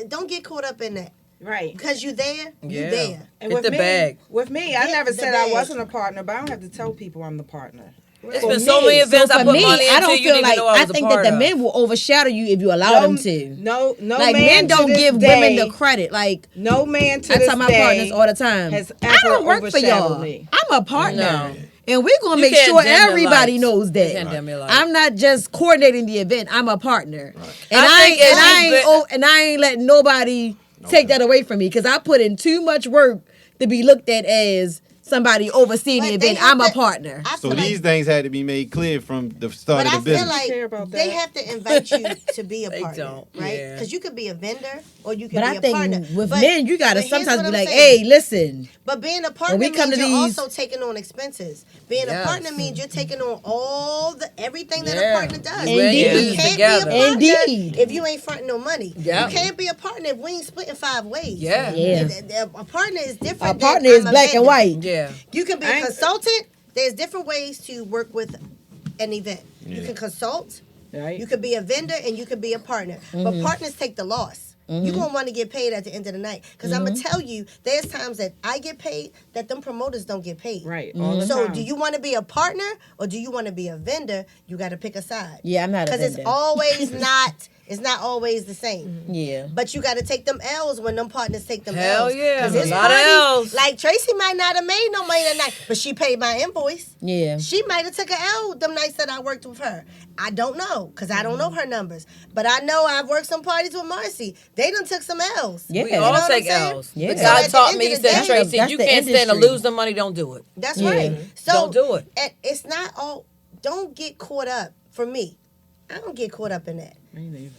Don't get caught up in that. Right. Because you there, Yeah. you there. And Hit with the me, bag. With me, I Get never the said I bag. wasn't a partner, but I don't have to tell people I'm the partner. It's For been so me. many events so I for put me, money into. I don't you feel didn't like even know I I was think a part that the of. men will overshadow you if you allow them to. No Like man men to don't this give day, women the credit. Like No man to I this tell my day partners all the time. has I ever don't work for y'all. overshadowed me. I'm a partner. No. And we're gonna You make can't sure dim your everybody lights. knows You that. can't dim your lights. I'm not just coordinating the event. I'm a partner, and I think I ain't letting nobody take that away from me because I put in too much work to be looked at as somebody overseeing the But they event. have I'm a to- partner. I So feel these like, things had to be made clear from the start but I of the business. feel Care like about they that. have to invite you to be a They partner, don't, right? yeah. Because you could be a vendor or you could But be I a think partner. with But- men, you gotta but here's sometimes what be I'm like, saying. "Hey, listen." But being a partner we come means to you're these- also taking on expenses. Being Yes. a partner means you're taking on everything that a Yeah. partner does. You Indeed. You can't Together. be a partner Indeed. if you ain't fronting no money. Yeah. You can't be a partner if we ain't splitting 5 ways. Yeah. Yeah. A partner is different. Our than partner is I'm a black and vendor. white. Yeah. You can be I a ain't- consultant. There's different ways to work with an event. You Yeah. can consult. Right. You could be a vendor and you could be a partner. But partners take the loss. You're going to want to get paid at the end of the night. Because I'm going to tell you, there's times that I get paid that them promoters don't get paid. Right. All the So time. do you want to be a partner or do you want to be a vendor? You got to pick a side. Yeah, I'm not a Because it's vendor. always it's not always the same. Yeah. But you got to take them L's when them partners take them Hell L's. yeah, 'Cause a it's lot of parties- L's. Like Traceye might not have made no money that night, but she paid my invoice. Yeah. She might have took an L them nights that I worked with her. I don't know, because I don't know her numbers. But I know I've worked some parties with Marcy. They done took some L's. Yeah. We You know all what I'm take saying? L's. Yeah. The So guy at the taught end me, of he the said, day- Tracey, That's you the can't stand to industry. lose the money, don't do it. That's Yeah. right. So Don't do it. And it's not all, don't get caught up. For me, I don't get caught up in that.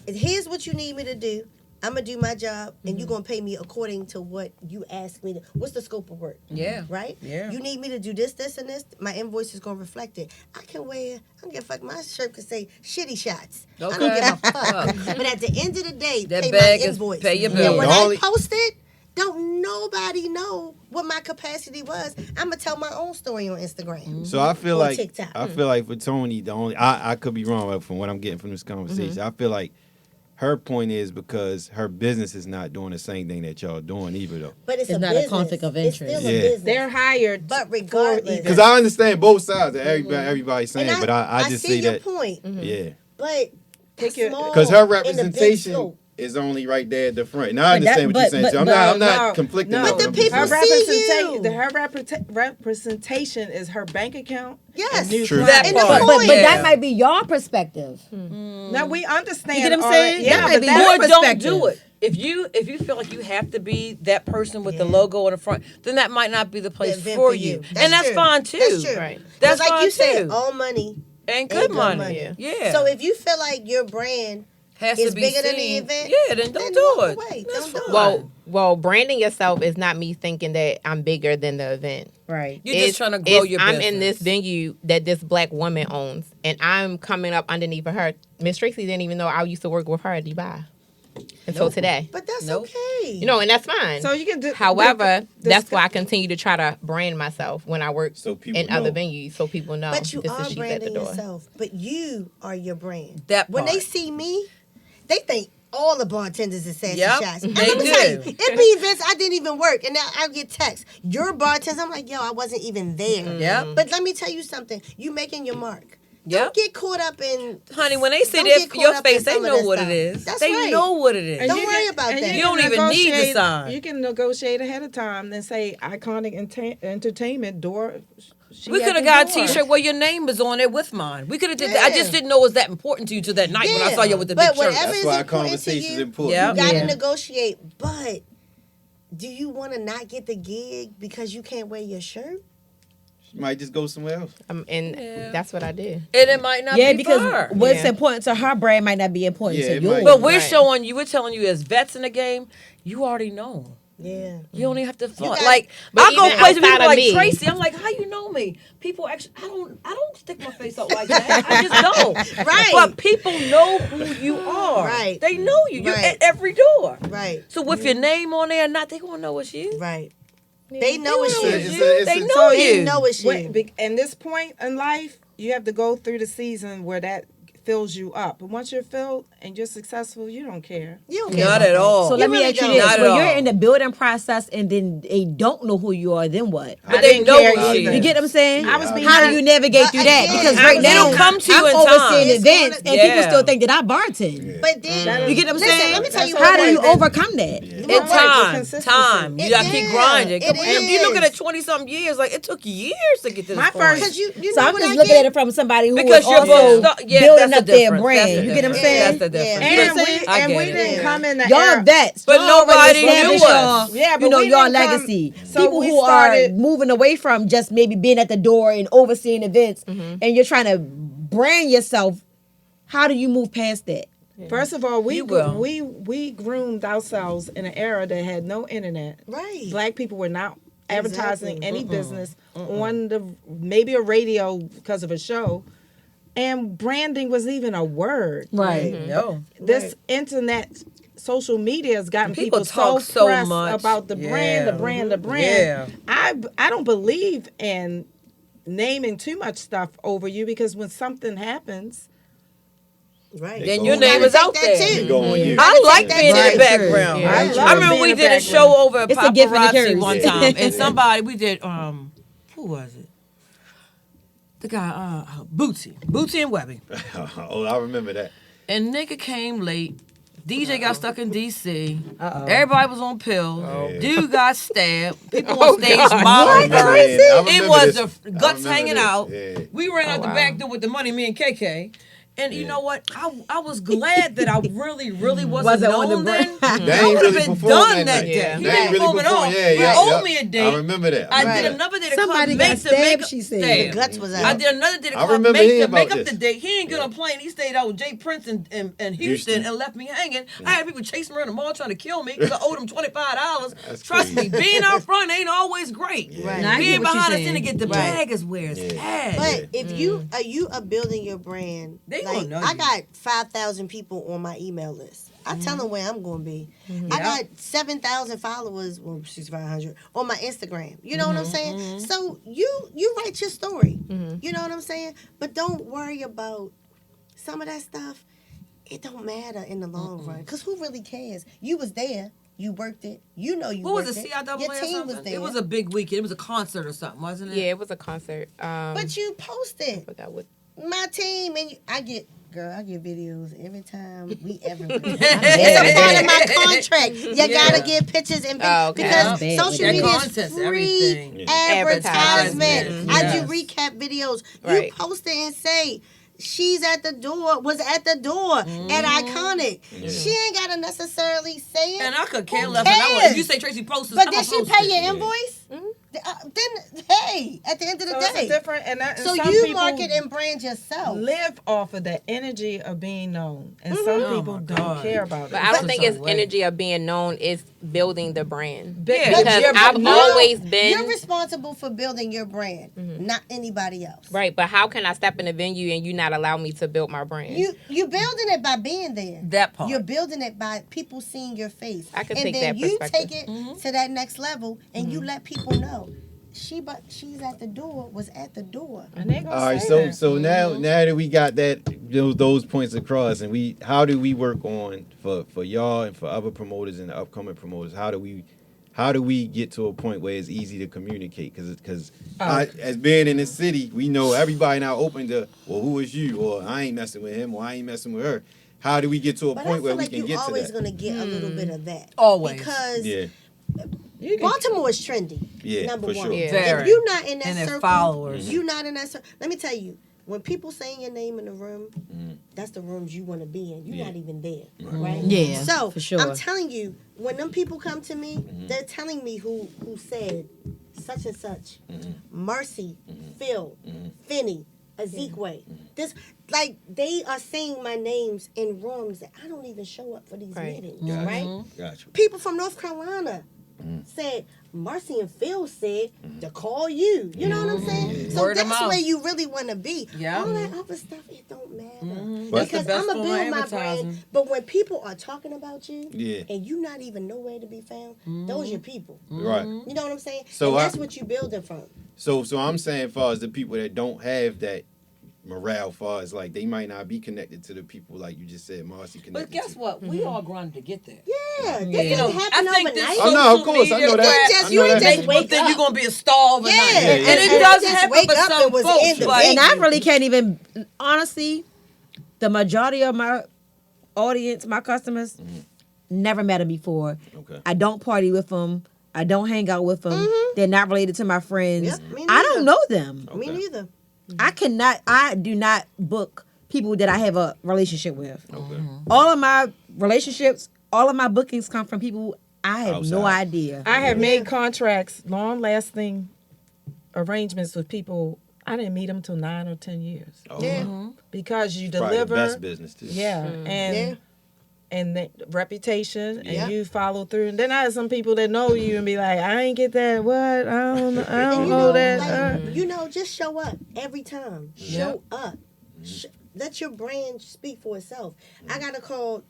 Here's what you need me to do. I'm going to do my job, and you're going to pay me according to what you ask me to. What's the scope of work? Yeah. Right? Yeah. You need me to do this, this, and this. My invoice is going to reflect it. I don't give a fuck. My shirt could say shitty shots. I don't Okay. give a fuck. But at the end of the day, That pay bag my is invoice. pay your And bill. when The I only- post it, don't nobody know what my capacity was. I'm going to tell my own story on Instagram. So I feel Or like TikTok. I feel like for Toni, the only I could be wrong but from what I'm getting from this conversation. I feel like her point is because her business is not doing the same thing that y'all doing either though. But it's It's a not a business. conflict of It's interest. still Yeah. a business. They're hired. But for regardless. Because I understand both sides that everybody's saying, And but I just see say your that point. yeah. But Take your- Because her in the big representation scope. is only right there at the front. And I But that- understand what you're but- saying. but- too. I'm but- not conflicting. No, with But the I'm just people her saying. see you. her representation is her bank account. Yes. and new True. clients. That And the part. But point. that might be your perspective. Now we understand. You get what I'm all saying? that. Yeah, That might but be that's your Or don't perspective. do it. If you feel like you have to be that person with the logo on the front, then that might not be the place event for you. And that's true. fine too. That's true. Right. That's like fine you said, too. all money And ain't good money. Yeah. Yeah. So if you feel like your brand has is to be bigger than the seen, event, yeah, then don't then do walk it. away. That's Don't do fine. it. Well, branding yourself is not me thinking that I'm bigger than the event. Right. You're It's- just trying to grow it's your I'm business. in this venue that this black woman owns, and I'm coming up underneath of her. Miss Tracey didn't even know I used to work with her at Dubai until today. But that's Nope. okay. You know, and that's fine. So you can do. However, the- that's why I continue to try to brand myself when I work So people in other know. venues, so people know But you this are is she's at the branding door. yourself. But you are your brand. That When they part. see me, they think all the bartenders is sassy Yep, shots. And they let me tell you, do. it be events I didn't even work, and now I get texts. You're bartenders. I'm like, yo, I wasn't even there. Yep. But let me tell you something. You making your mark. Yep. Don't get caught up in. Honey, when they see don't that get caught your up in face, they some of know this what stuff. it is. That's They right. know what it is. Don't worry about that. You don't even need to negotiate- sign. You can negotiate ahead of time and say Iconic Entertainment door. We could have got a T-shirt where your name is on it with mine. We could have did that. I just didn't know it was that important to you to that night when I saw you with the But big shirt. whatever That's is why our important to conversation is you, important. Yeah. You gotta Yeah. negotiate. But do you want to not get the gig because you can't wear your shirt? She might just go somewhere else. And that's what I did. And it might not Yeah, be because for her. what's Yeah. important to her brand might not be important Yeah, to it yours. might. But we're Right. showing you, we're telling you as vets in the game, you already know. Yeah. You don't even have to front. got- Like But I go even places people outside of like me- Tracey. I'm like, how you know me? People actually, I don't stick my face out like that. I just don't. Right. But people know who you are. Right. They know you. You're Right. at every door. Right. So with your name on there or not, they gonna know it's you. Right. They know it's They know you. it's It's you. a- it's They a- know They you. know it's you. In this point in life, you have to go through the season where that fills you up. But once you're filled and you're successful, you don't care. You don't care Not about at that. all. So You let me really ask you don't. this: Not at when all. you're in the building process and then they don't know who you are, then what? But I they didn't know care who she either. is. You get what I'm saying? I was How behind- do you navigate But through that? again, Because I right was- now, It'll come to you I'm in overseeing time. events, It's and gonna- people Yeah. still think that I bartend. But then You get what I'm Listen, saying? let me tell you How what do it you is. overcome that? In Right, time, consistency. time. You gotta keep Yeah, grinding. it You looking is. at 20-something years, like it took years to get to this My point. first- Because you So know I'm what just I looking get? at it from somebody who Because was you're also yeah, building that's up their difference. brand. That's the You get what I'm difference. saying? That's the difference. Yeah. You know And what I'm saying? we I and get we it. didn't come in the Y'all era. vets. But Y'all already nobody knew established us. y'all, Yeah, but you know, we your didn't come- legacy. so People we who started- are moving away from just maybe being at the door and overseeing events, and you're trying to brand yourself. How do you move past that? First of all, You will. we groomed ourselves in an era that had no internet. Right. Black people were not advertising Exactly. any business on the maybe a radio because of a show, and branding was even a word. Right. No. This internet, social media has gotten People people, talk so so pressed much. about the brand, the Yeah. brand, the brand. Yeah. I don't believe in naming too much stuff over you, because when something happens, Right. Then go your on name you. is out They there. go on you. I like that being in too. the background. Yeah. I love I remember being we in the did a background. show over at It's a gift and a Paparazzi curse. one Yeah. time, and Yeah. somebody we did. Who was it? The guy, Bootsy and Webby. Oh, I remember that. And nigga came late. DJ got stuck in DC. Everybody was on pills. Yeah. Dude got stabbed. People Oh, on stage God. I mobbing. remember It this. was I the guts remember hanging this. out. Yeah. We ran out the wow. back door with the money, me and KK. And you know what? I was glad that I really wasn't on the known then. brand. They I ain't would really have been performed done that that night. day. Yeah. He They didn't ain't really perform at all. performed. Yeah, He yeah, owed yeah. me a date. I remember that. I Right. did another day to Somebody club got make to stabbed, make she said. The Damn. guts was I out. did another day to I club remember make hearing to make about up the this. date. He didn't get on a plane. He stayed out with Jay Prince in Houston Houston. and left me hanging. I had people chasing me around the mall trying to kill me because I owed them $25. That's Trust crazy. me, being out front ain't always great. Right. Nah, I get Being what you behind the saying. scene to get the Right. bag is where it's at. But if you are building your brand, They like gonna know I you. got 5,000 people on my email list. I tell them where I'm going to be. I got 7,000 followers, well 6,500 on my Instagram. You know what I'm saying? So you write your story. You know what I'm saying? But don't worry about some of that stuff. It don't matter in the long run, because who really cares? You was there. You worked it. You know you What worked was it, it. CIAA Your or team something? was there. It was a big weekend. It was a concert or something, wasn't it? Yeah, it was a concert. But you posted. I forgot what. My team and I get videos every time we ever do. It's a part of my contract. You gotta get pictures and Oh, okay. because Yeah. social That media is content's free everything. advertisement. Advertisement. I do Yes. recap videos. Right. You post it and say she's at the door, was at the door at Iconic. She ain't gotta necessarily say it. And I could care Who less. And I would- cares? If you say Tracy posts this, But I'm did gonna she post pay it. your invoice? Then hey, at the end of the so it's a day. different. And So some you people market and brand yourself. live off of the energy of being known, and some Oh people my don't God. care about it. But I don't think it's Way. energy of being known. It's building the brand. Yeah. But Because you're- I've no, always been You're responsible for building your brand, not anybody else. right. But how can I step in a venue and you not allow me to build my brand? You building it by being there. That part. You're building it by people seeing your face. I can and take then that you perspective. take it to that next level and you let people know. She's at the door, was at the door. And they gonna All right, say so that. now that we got those points across, and how do we work on for y'all and for other promoters and the upcoming promoters? How do we get to a point where it's easy to communicate? Because as being in the city, we know everybody now open to, well, who is you? Or I ain't messing with him, or I ain't messing with her. How do we get to a But I point feel where we like can you're get to always that? going to get a little bit of that. Always. Because Yeah, Baltimore is trendy. Yeah, number for one. sure. Yeah. Very. If you're not in that And their circle, followers. you're not in that circle. Let me tell you, when people saying your name in the room, that's the rooms you want to be in. You're Yeah. not even there, right? Yeah, So for sure. I'm telling you, when them people come to me, they're telling me who said such and such, Marcy, Phil, Finney, Ezekwe. This, like, they are saying my names in rooms that I don't even show up for these Right. meetings, right? gotcha. People from North Carolina said, Marcy and Phil said to call you. You know what I'm saying? So Word of that's mouth. where you really want to be. Yeah. All that other stuff, it don't matter. That's the Because best I'm going to form of build my advertising. brand. But when people are talking about you Yeah. and you not even nowhere to be found, those your people. Right. You know what I'm saying? So and I- that's what you building from. So I'm saying, far as the people that don't have that morale, far as like they might not be connected to the people like you just said, Marcy connected. But guess to. what? We all grinded to get there. Yeah, this You didn't know, happen I think this overnight. Oh no, of social course, I media know that. crap- I you know ain't that. just wake think up. you're gonna be a star overnight. Yeah, And it and does just happen wake for up some and was folks. in the But And I really can't even, honestly, the majority of my audience, my customers, never met them before. Okay. I don't party with them. I don't hang out with them. They're not related to my friends. Yep, me I neither. don't know them. Me Okay. neither. I do not book people that I have a relationship with. Okay. All of my relationships, all of my bookings come from people I have no Outside. idea. I have made contracts, long-lasting arrangements with people. I didn't meet them till 9 or 10 years Oh, Yeah. because you Probably deliver. the best business too. Yeah, and the reputation, Yeah. and you follow through. And then I have some people that know you and be like, I ain't get that. What? I don't And you know know, that. like, you know, just show up every time. Show up. Let your brand speak for itself. I got a call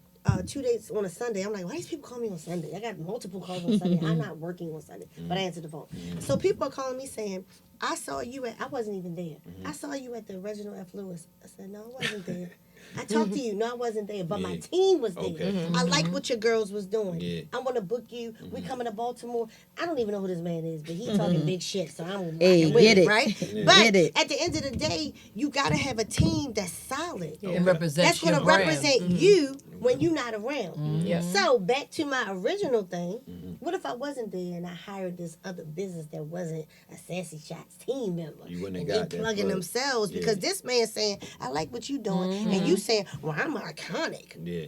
2 days on a Sunday. I'm like, why these people call me on Sunday? I got multiple calls on Sunday. I'm not working on Sunday, but I answered the phone. So people are calling me saying, I saw you at, I wasn't even there. I saw you at the Reginald F. Lewis. I said, no, I wasn't there. I talked to you. No, I wasn't there, but my team was there. Okay. I like what your girls was doing. Yeah. I want to book you. We coming to Baltimore. I don't even know who this man is, but he talking big shit, so I'm Hey, rocking with get it, it. right? Yeah. But Get it. at the end of the day, you got to have a team that's solid. And represent That's going to your brand. represent you when you're not around. Yeah. So back to my original thing. What if I wasn't there and I hired this other business that wasn't a Sassy Shots team member? You wouldn't and have got they that plugging plug. themselves Yeah. because this man saying, I like what you doing, and you saying, well, I'm iconic. Yeah.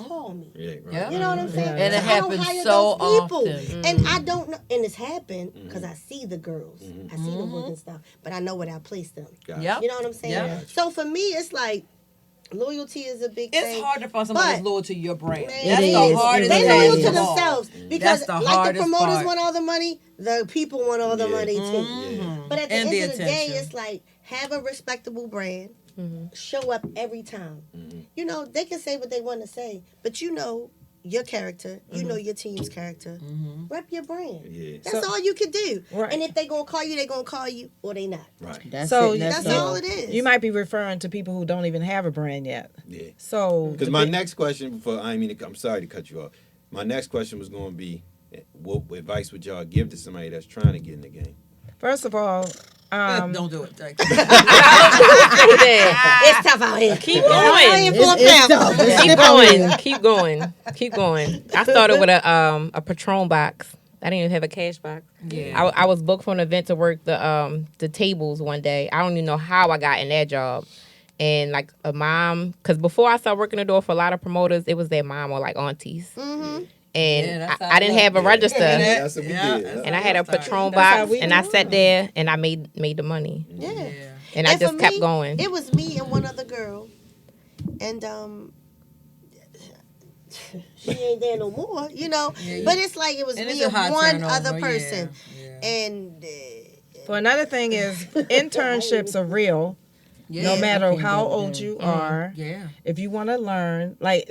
Call me. Yeah. Right. Yeah. You know what I'm saying? And it I don't happens hire so those people. often. And I don't know. And it's happened because I see the girls. I see them working stuff. But I know where I place them. Got Yep. You know what I'm saying? Yeah. So for me, it's like loyalty is a big It's thing. hard to find somebody but- that's loyal to your brand. Man, That's it the is. hardest They It thing loyal is. to of all. themselves because That's the like the hardest promoters part. want all the money, the people want all the Yeah. money too. But at the And end the of the day, attention. it's like have a respectable brand, show up every time. You know, they can say what they want to say, but you know your character, you know your team's character. Rep your brand. Yeah. That's all you can do. Right. And if they gonna call you, they gonna call you or they not. Right. That's So it. That's it. all it is. You might be referring to people who don't even have a brand yet. Yeah. So Because my next question, I'm sorry to cut you off. My next question was going to be, what advice would y'all give to somebody that's trying to get in the game? first of all, Don't do it. Jake. It's tough out here. Keep going. It's tough. Keep going. Keep going. Keep going. I started with a Patron box. I didn't even have a cash box. Yeah. I was booked for an event to work the tables one day. I don't even know how I got in that job. And like a mom, because before I started working the door for a lot of promoters, it was their mom or like aunties. Mm-hmm. And Yeah, that's how I didn't it have a look. register. That's what we Yeah, did. that's And I had a That's Patron how box, we and I do sat it. there and I made the money. Yeah. And I And just for kept me, going. It was me and one other girl, and she ain't there no more, you know. But it's like it was And me it's a and high one turnover, other person, yeah. and for another thing is internships are real. No Yeah, matter I can't how deal with old that. you are, Yeah. if you want to learn, like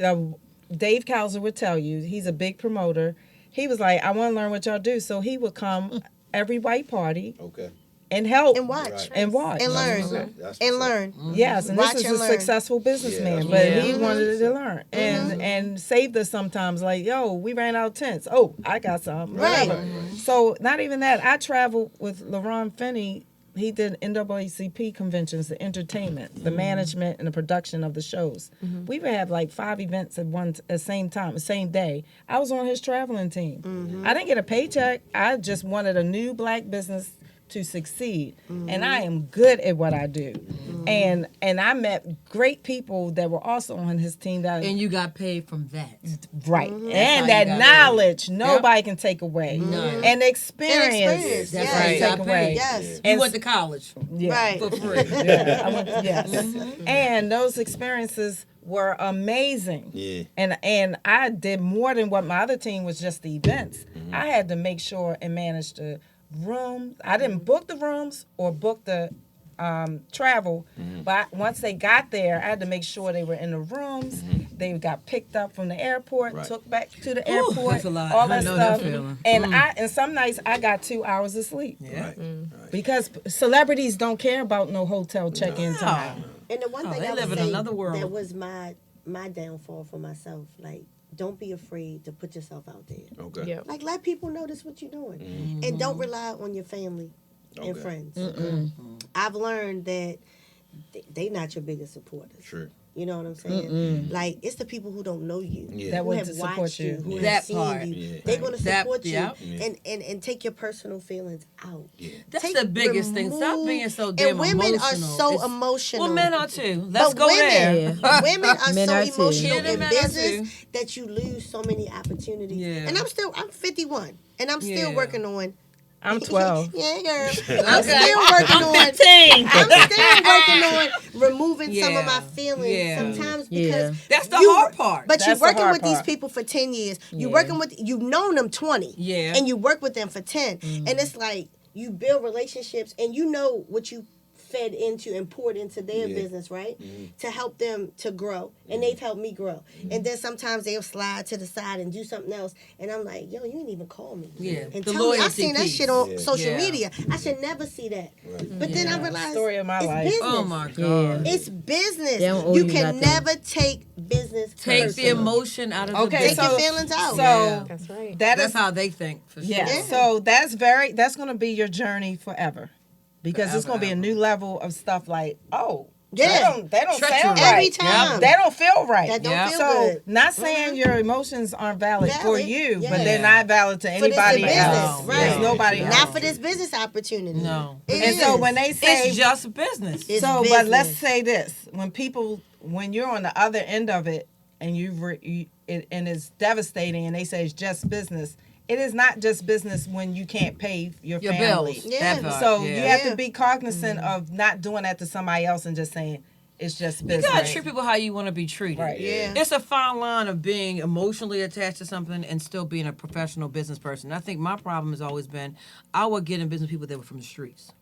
Dave Kowser would tell you, he's a big promoter. He was like, I want to learn what y'all do. So he would come every white party Okay. and help and watch Right. and watch. and That's learn what's up. That's and what's up. learn. Yes, and Watch this is and a learn. successful businessman, Yeah, but that's he what wanted to learn and saved us sometimes. Like, yo, we ran out of tents. Oh, I got some. Right. Whatever. So not even that. I traveled with LeBron Finney. He did NAACP conventions, the entertainment, the management, and the production of the shows. We would have like 5 events at the same time, the same day. I was on his traveling team. I didn't get a paycheck. I just wanted a new black business to succeed, and I am good at what I do. And I met great people that were also on his team. That And you got paid from that. right, how and you that got knowledge nobody can take away, None. and experience. experience, That's yes. how you Take got away. paid. Yes. You And- went to college Yeah. Right. for free. Yeah, I went, yes. And those experiences were amazing. Yeah. And I did more than what my other team was just the events. I had to make sure and manage the rooms. I didn't book the rooms or book the travel, but once they got there, I had to make sure they were in the rooms. They got picked up from the airport, Right. took back to the airport, that's a lot. all I that know that stuff. feeling. And some nights I got 2 hours of sleep. Yeah. Right. Because celebrities don't care about no hotel check-in time. And the one Oh, thing they I live would in say another world. that was my downfall for myself, like don't be afraid to put yourself out there. Okay. Yep. Like let people know this what you're doing, and don't rely on your family and Okay. friends. I've learned that they not your biggest supporters. True. You know what I'm saying? Like, it's the people who don't know you, Yeah. That who want have to support watched you. who That have seen part. you. Yeah. They're going to That- support you yep. and take your personal feelings out. That's Take- the biggest thing. Stop remove- being so damn and women emotional. are so It's- emotional. Well, men are too. Let's But go there. women are Men so are too. emotional Yeah, in men are business that you lose so many opportunities. Yeah. And I'm 51, and I'm still Yeah. working on. I'm 12. Yeah, girl. I'm still working on. 15. I'm still working on removing some of Yeah. my feelings Yeah. sometimes Yeah. because That's the hard part. But That's you're the working hard with these part. people for 10 years. You're Yeah. working with you've known them 20. Yeah. And you work with them for 10. And it's like you build relationships and you know what you fed into and poured into their Yeah. business, right? To help them to grow. And they've helped me grow. And then sometimes they'll slide to the side and do something else. And I'm like, yo, you didn't even call me. Yeah. And The tell me, I loyalty seen that piece. shit on Yeah. social Yeah. media. I should never see that. But then I realized Story of my it's life. business. Oh my God. It's business. They don't owe You you can nothing. never take business Take personal. the emotion out of the Okay, business. Take your feelings out. So Yeah. That's right. that That's is how they think, for sure. yeah. Yeah. So that's going to be your journey forever, because it's Forever, going to be a ever. new level of stuff. Like, oh, Yeah. they don't Treachery. sound Every right. time. They don't feel right. That don't Yeah. feel So, good. not saying your emotions aren't valid for Valid, you, yeah. but they're not valid to For this anybody business, else. right. There's nobody Yeah. else. Not for this business opportunity. No. It And so is. when they say It's just business. It's so, business. but let's say this: when you're on the other end of it, and and it's devastating, and they say it's just business. It is not just business when you can't pay your Your family. bills. Yeah. That part, So yeah. you have Yeah. to be cognizant of not doing that to somebody else and just saying it's just You business. gotta treat people how you want to be treated. Right. Yeah. It's a fine line of being emotionally attached to something and still being a professional business person. I think my problem has always been I would get in business with people that were from the streets.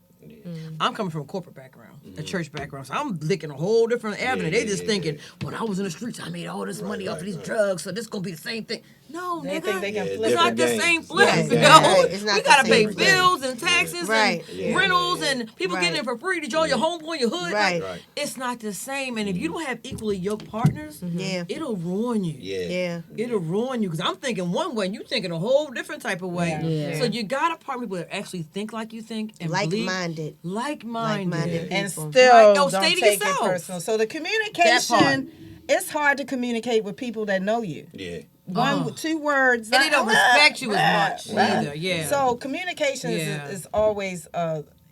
I'm coming from a corporate background, a church background, so I'm licking a whole different avenue. They just thinking, when I was in the streets, I made all this money off of these drugs, so this gonna be the same thing. No, They nigga, think they can Yeah, flip it's not different the games. same flip. Right, You right, know? right. It's not We the gotta pay same bills and taxes Right. and Yeah. rentals and people Right. getting it for free to join your homeboy, your hood. Right. Right. It's not the same. And if you don't have equally yoked partners, Yeah. it'll ruin you. Yeah. Yeah. It'll ruin you because I'm thinking one way and you thinking a whole different type of way. Yeah. So you got to partner with people that actually think like you think and believe Like-minded. like-minded. Like-minded. and people. still Right. No, don't stay to take yourself. it personal. So the That part. communication, it's hard to communicate with people that know you. Yeah. One, 2 words, And they don't respect you as much right. either. Yeah. So communication Yeah. is always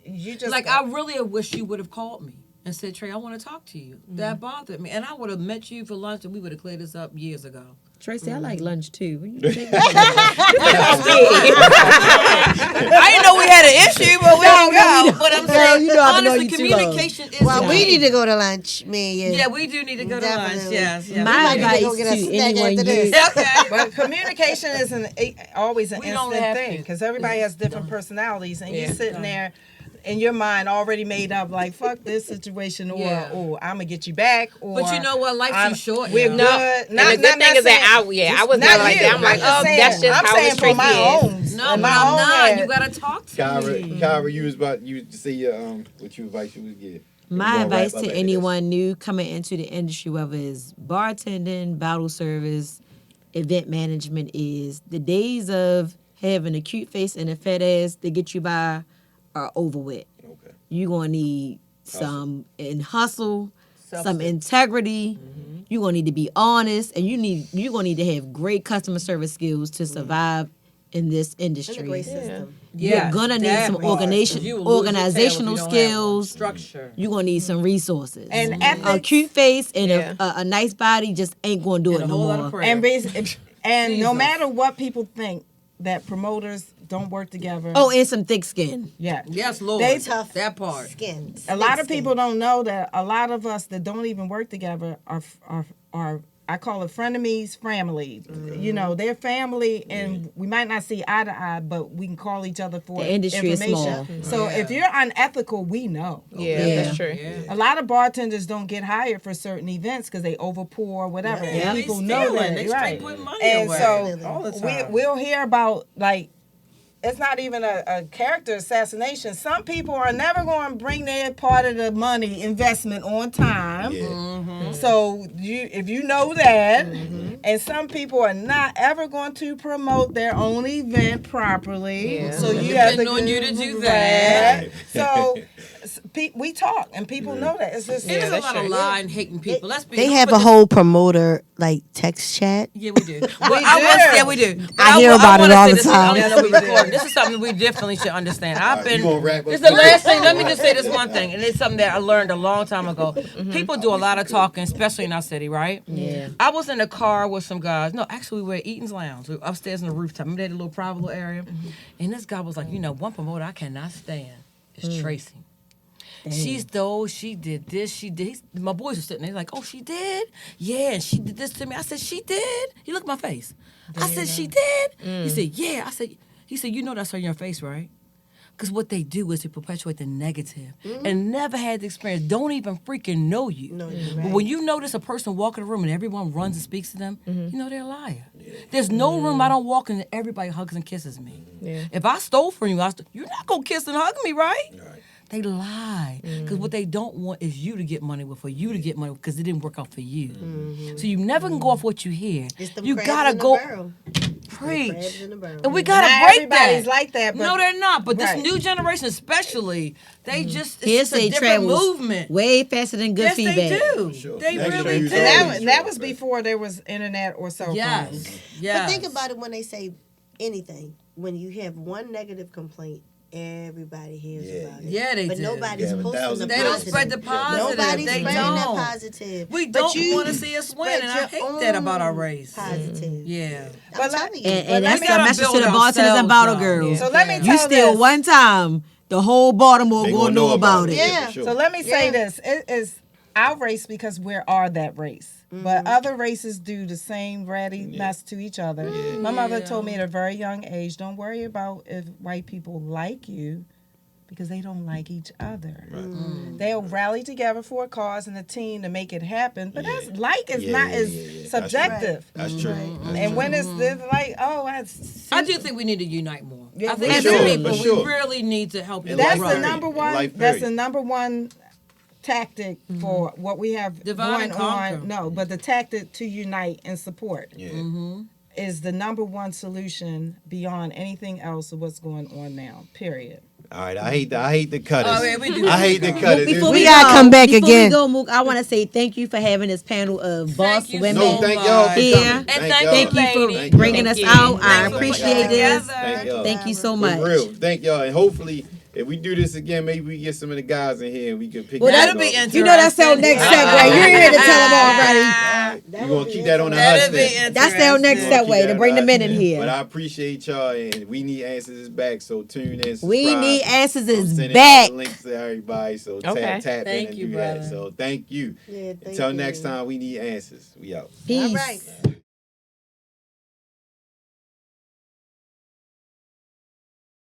you just like I really wish you would have called me and said, Trey, I want to talk to you. That bothered me. And I would have met you for lunch and we would have cleared this up years ago. Tracey, I like lunch too. What you think? I didn't know we had an issue, but we don't go. But I'm saying, you know I've known honestly, you too long. communication is Well, we key. need to go to lunch, me and you. Yeah, we do need to go to lunch. Definitely. Yes. My yes. might need to advice go get a to snack anyone after this. you Okay. But communication is always an We don't instant have thing to. because everybody has different personalities, and Yeah. you're sitting there in your mind already made up like fuck this situation, or Yeah. I'm gonna get you back. Or But you know what? Life's I'm- too short. We're y'all. No, good. and the good thing is that I was not never like you. that. I'm like, just oh, saying, that's just I'm how saying it's for my own. No, in but my I'm own not. head. You gotta talk to me. Kyra, you was to say your what you advice you would give. My We're gonna advice wrap up to after anyone new coming into the industry, whether it's bartending, bottle service, event management, is the days of having a cute face and a fat ass to get you by are over with. this. Okay. You're going to need some hustle, some Substance. integrity. You're going to need to be honest, and you're going to need to have great customer service skills to survive in this And a industry. great system. You're gonna need some organizational skills. Structure. You're gonna need some resources. And A ethics. cute face and Yeah. a nice body just ain't gonna do And it a no whole lot more. of prayer. And no Jesus. matter what people think, that promoters don't work together. Oh, and some thick skin. yeah. Yes, Lord. They Tough that part. skin. A lot of Thick people don't know that a lot of us that don't even work together are I call it frenemies, family. You know, they're family, and we might not see eye to eye, but we can call each other for The industry is information. small. So if you're unethical, we know. Yeah, Yeah. that's true. A lot of bartenders don't get hired for certain events because they overpour, whatever. Yeah, And they people know stealing. that, They straight right? putting money And away. so all the time. we'll hear about like. It's not even a character assassination. Some people are never going to bring their part of the money investment on time. Yeah. So if you know that, and some people are not ever going to promote their own event properly. Yeah. So you have to Depending on you to do that. Right. So we talk, and people know that. It's just There's a lot of lying, hating people. Let's be. They let's have put a this- whole promoter like text chat. Yeah, we do. Well, do. We do. But I hear about it wanna all say the this, time. I don't know we recording. This is something we definitely should understand. I've you been. gonna wrap up This is the quick? last thing. Let me just say this one thing, and it's something that I learned a long time ago. People do a lot of talking, especially in our city, right? Yeah. I was in a car with some guys. No, actually, we were at Eaton's Lounge. We were upstairs in the rooftop. Remember that little private little area? And this guy was like, one promoter I cannot stand is Traceye. She stole, she did this, she did. My boys were sitting there like, oh, she did? Yeah, and she did this to me. I said, she did? He looked at my face. I said, she did? He said, yeah. He said, you know that's on your face, right? Because what they do is they perpetuate the negative and never had the experience, don't even freaking know you. But when you notice a person walk in the room and everyone runs and speaks to them, you know they're a liar. There's no room I don't walk in that everybody hugs and kisses me. If I stole from you, you're not going to kiss and hug me, right? They lie because what they don't want is you to get money with, for you to get money because it didn't work out for you. So you never can go off what you hear. You gotta go preach, and we gotta Not break everybody's that. like that, but No, they're not. But Right. this new generation, especially, they just Hearsay it's just a different travels movement. way faster than good Yes, feedback. they do. Sure. They Negative really news do. And always that true, was but- before there was internet or cell phones. Yes. But think about it when they say anything. When you have one negative complaint, everybody hears about it. Yeah, they but do. nobody's Yeah, posting 1,000 the They don't positive. spread the positive. Nobody's They spreading don't. the positive. We But don't you want to see us win, spread and I your hate that about our own race. Positive. Yeah. I'm telling you. And let that's me- the gotta message to build the bartenders and bottle ourselves, girls. y'all. So let me You tell steal this. one time, the whole Baltimore They gonna know about it. Yeah. for sure. So let me say Yeah. this: it is our race because we are that race. But other races do the same ratty mess to each other. My mother told me at a very young age, don't worry about if white people like you because they don't like each other. They'll rally together for a cause and a team to make it happen. But that's like is not as subjective. That's true. That's And true. when it's like, oh, I do think we need to unite more. Yeah, I think for as sure, people, for sure. we really need to help each that's other. the number one. Life That's period. the number one tactic for what we have Divide going and conquer. on. No, but the tactic to unite and support Yeah. is the number one solution beyond anything else of what's going on now. Period. All right, I hate the cutters. Oh, yeah, we do. I hate the cutters. Before We we gotta go, come back before again. we go, Mook, I want to say thank you for having this panel of boss you women. No, thank y'all for Here. coming. And thank y'all. you, Thank you for ladies. bringing Thank us you. out. I Thank you. appreciate this. Thank y'all. Thank you so For much. real. Thank y'all. And hopefully, if we do this again, maybe we get some of the guys in here and we can pick Well, that that'll be up. interesting. You know that's our next segue. You're here to tell them already. We're going to keep that on the hush That'll be then. interesting. That's our next We're gonna segue keep to that bring the on men the in hush. here. But I appreciate y'all, and We Need Answers is back, so tune in, subscribe. We Need Answers I'm is sending back. out the links to everybody, so Okay. tap in Thank and you, do that. brother. So thank you. Yeah, thank Until you. next time, We Need Answers. We out. Peace. All right.